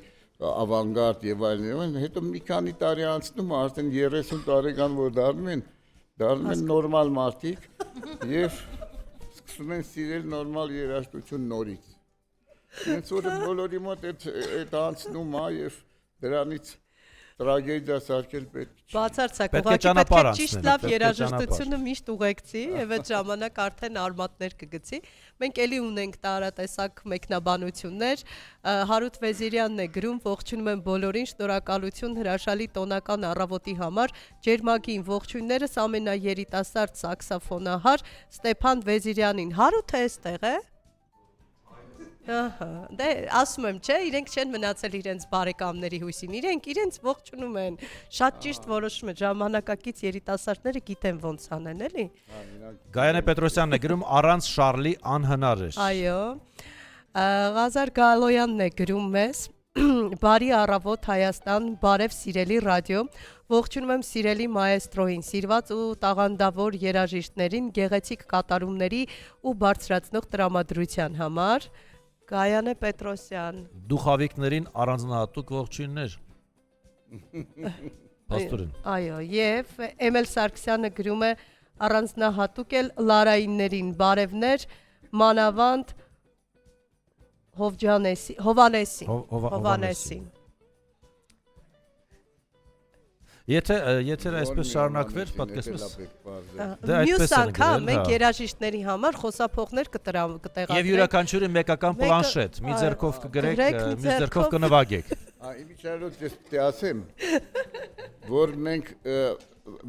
ավանգարդ եւ այլն, հետո մի քանի տարի անցնում է, արդեն 30 տարեկան որ դառնում են նորմալ մարդիկ եւ սկսում են սիրել նորմալ երաժշտություն նորից։ Ինձ որ բոլորի մոտ այդ անցնում է եւ դրանից տրագեդիա սարքել պետք չէ։ Բացարձակ, ուղղակի պետք է ճիշտ լավ երաժշտությունը միշտ ուղեկցի եւ այդ ժամանակ արդեն արմատներ կգցի։ Մենք էլի ունենք տարատեսակ մեկնաբանություններ։ Հարութ Վեզիրյանն է գրում, ողջունում եմ բոլորին, շնորհակալություն հրաշալի տոնական առավոտի համար։ Ջերմագին ողջույններս ամենաերիտասարդ սաքսոֆոնահար Ստեփան Վեզիրյանին։ Հարութը էստեղ է։ Ահա, դե ասում եմ, չէ, իրենք չեն մնացել իրենց բարեկամների հույսին, իրենց ողջունում են, շատ ճիշտ որոշում է, ժամանակակից երիտասարդները գիտեն ոնց անեն, էլի։ Գայանե Պետրոսյանն է գրում, առանց Շարլի անհնար էր։ Այո, Ղազար Գալոյանն է գրում մեզ, բարի առավոտ Հայաստան, բարև սիրելի ռադիո, ողջունում եմ սիրելի մայեստրոին, սիրված ու տաղանդավոր երաժիշտներին, գեղեցիկ կատարումների ու բարձրացնող տրամադրության համար։ Գայանե Պետրոսյան։ Դուխավիկներին առանձնահատուկ ողջույններ։ Պաստորին։ Այո, եւ Էմել Սարգսյանը գրում է առանձնահատուկ էլ Լարայիններին բարևներ, մանավանդ Հովանեսին։ Եթե այսպես շարունակվեր, պատկերացնես։ Մյուս անգամ մենք երաժիշտների համար խոսափողներ կտեղադրենք։ Եվ յուրաքանչյուրի մեկական պլանշետ, մի ձեռքով կգրեք, մի ձեռքով կնվագեք։ Իմիջիայլոց ես պետք է ասեմ, որ մենք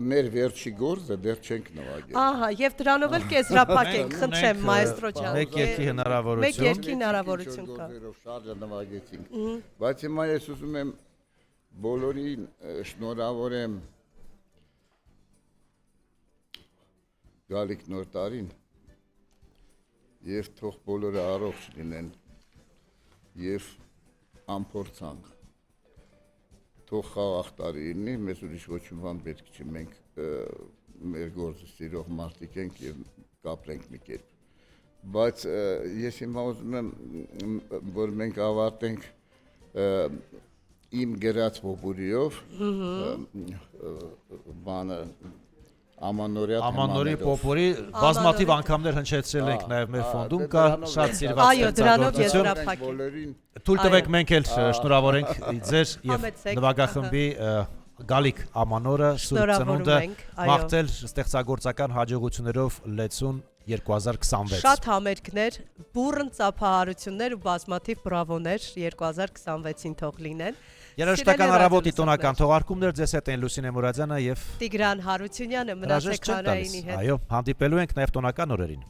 մեր վերջի գործը դեռ չենք նվագել։ Ահա, եւ դրանով էլ կեզրափակենք, խնդրեմ մայստրո ջան։ Մեկ երկի հնարավորություն։ Մեկ երկի հնարավորություն կա։ Շարժը նվագեցինք։ Բայց հիմա ես ուզում եմ բոլորին շնորհավորեմ գալիք նոր տարին եւ թող բոլորը առողջ լինեն եւ անփորձանք թող խաղաղ տարի լինի մեզ ուրիշ ոչ մի բան պետք չի մենք մեր գործը սիրող մարդիկ ենք եւ կապրենք մի կերպ բայց ես հիմա ուզում եմ որ մենք ավարտենք իմ գրած փոփուրիով բանը Ամանորի փոփուրի բազմաթիվ անգամներ հնչեցրել ենք նաև մեր ֆոնդում կա շատ սիրված այո դրանով եզրափակենք թույլ տվեք մենք էլ շնորհավորենք ձեր եւ նվագախմբի գալիք Ամանորը սուրբ ծնունդը մաղթել ստեղծագործական հաջողություններով լեցուն 2026 Շատ համերգներ, բուրըն ծափահարություններ ու բազմաթիվ բրավոներ 2026-ին թող լինեն։ Երաժշտական առավոտի տոնական թողարկումներ ձեզ հետ են Լուսինե Մուրադյանը եւ Տիգրան Հարությունյանը մնացեք հանրայինի հետ։ Այո, հանդիպելու ենք նաեւ տոնական օրերին։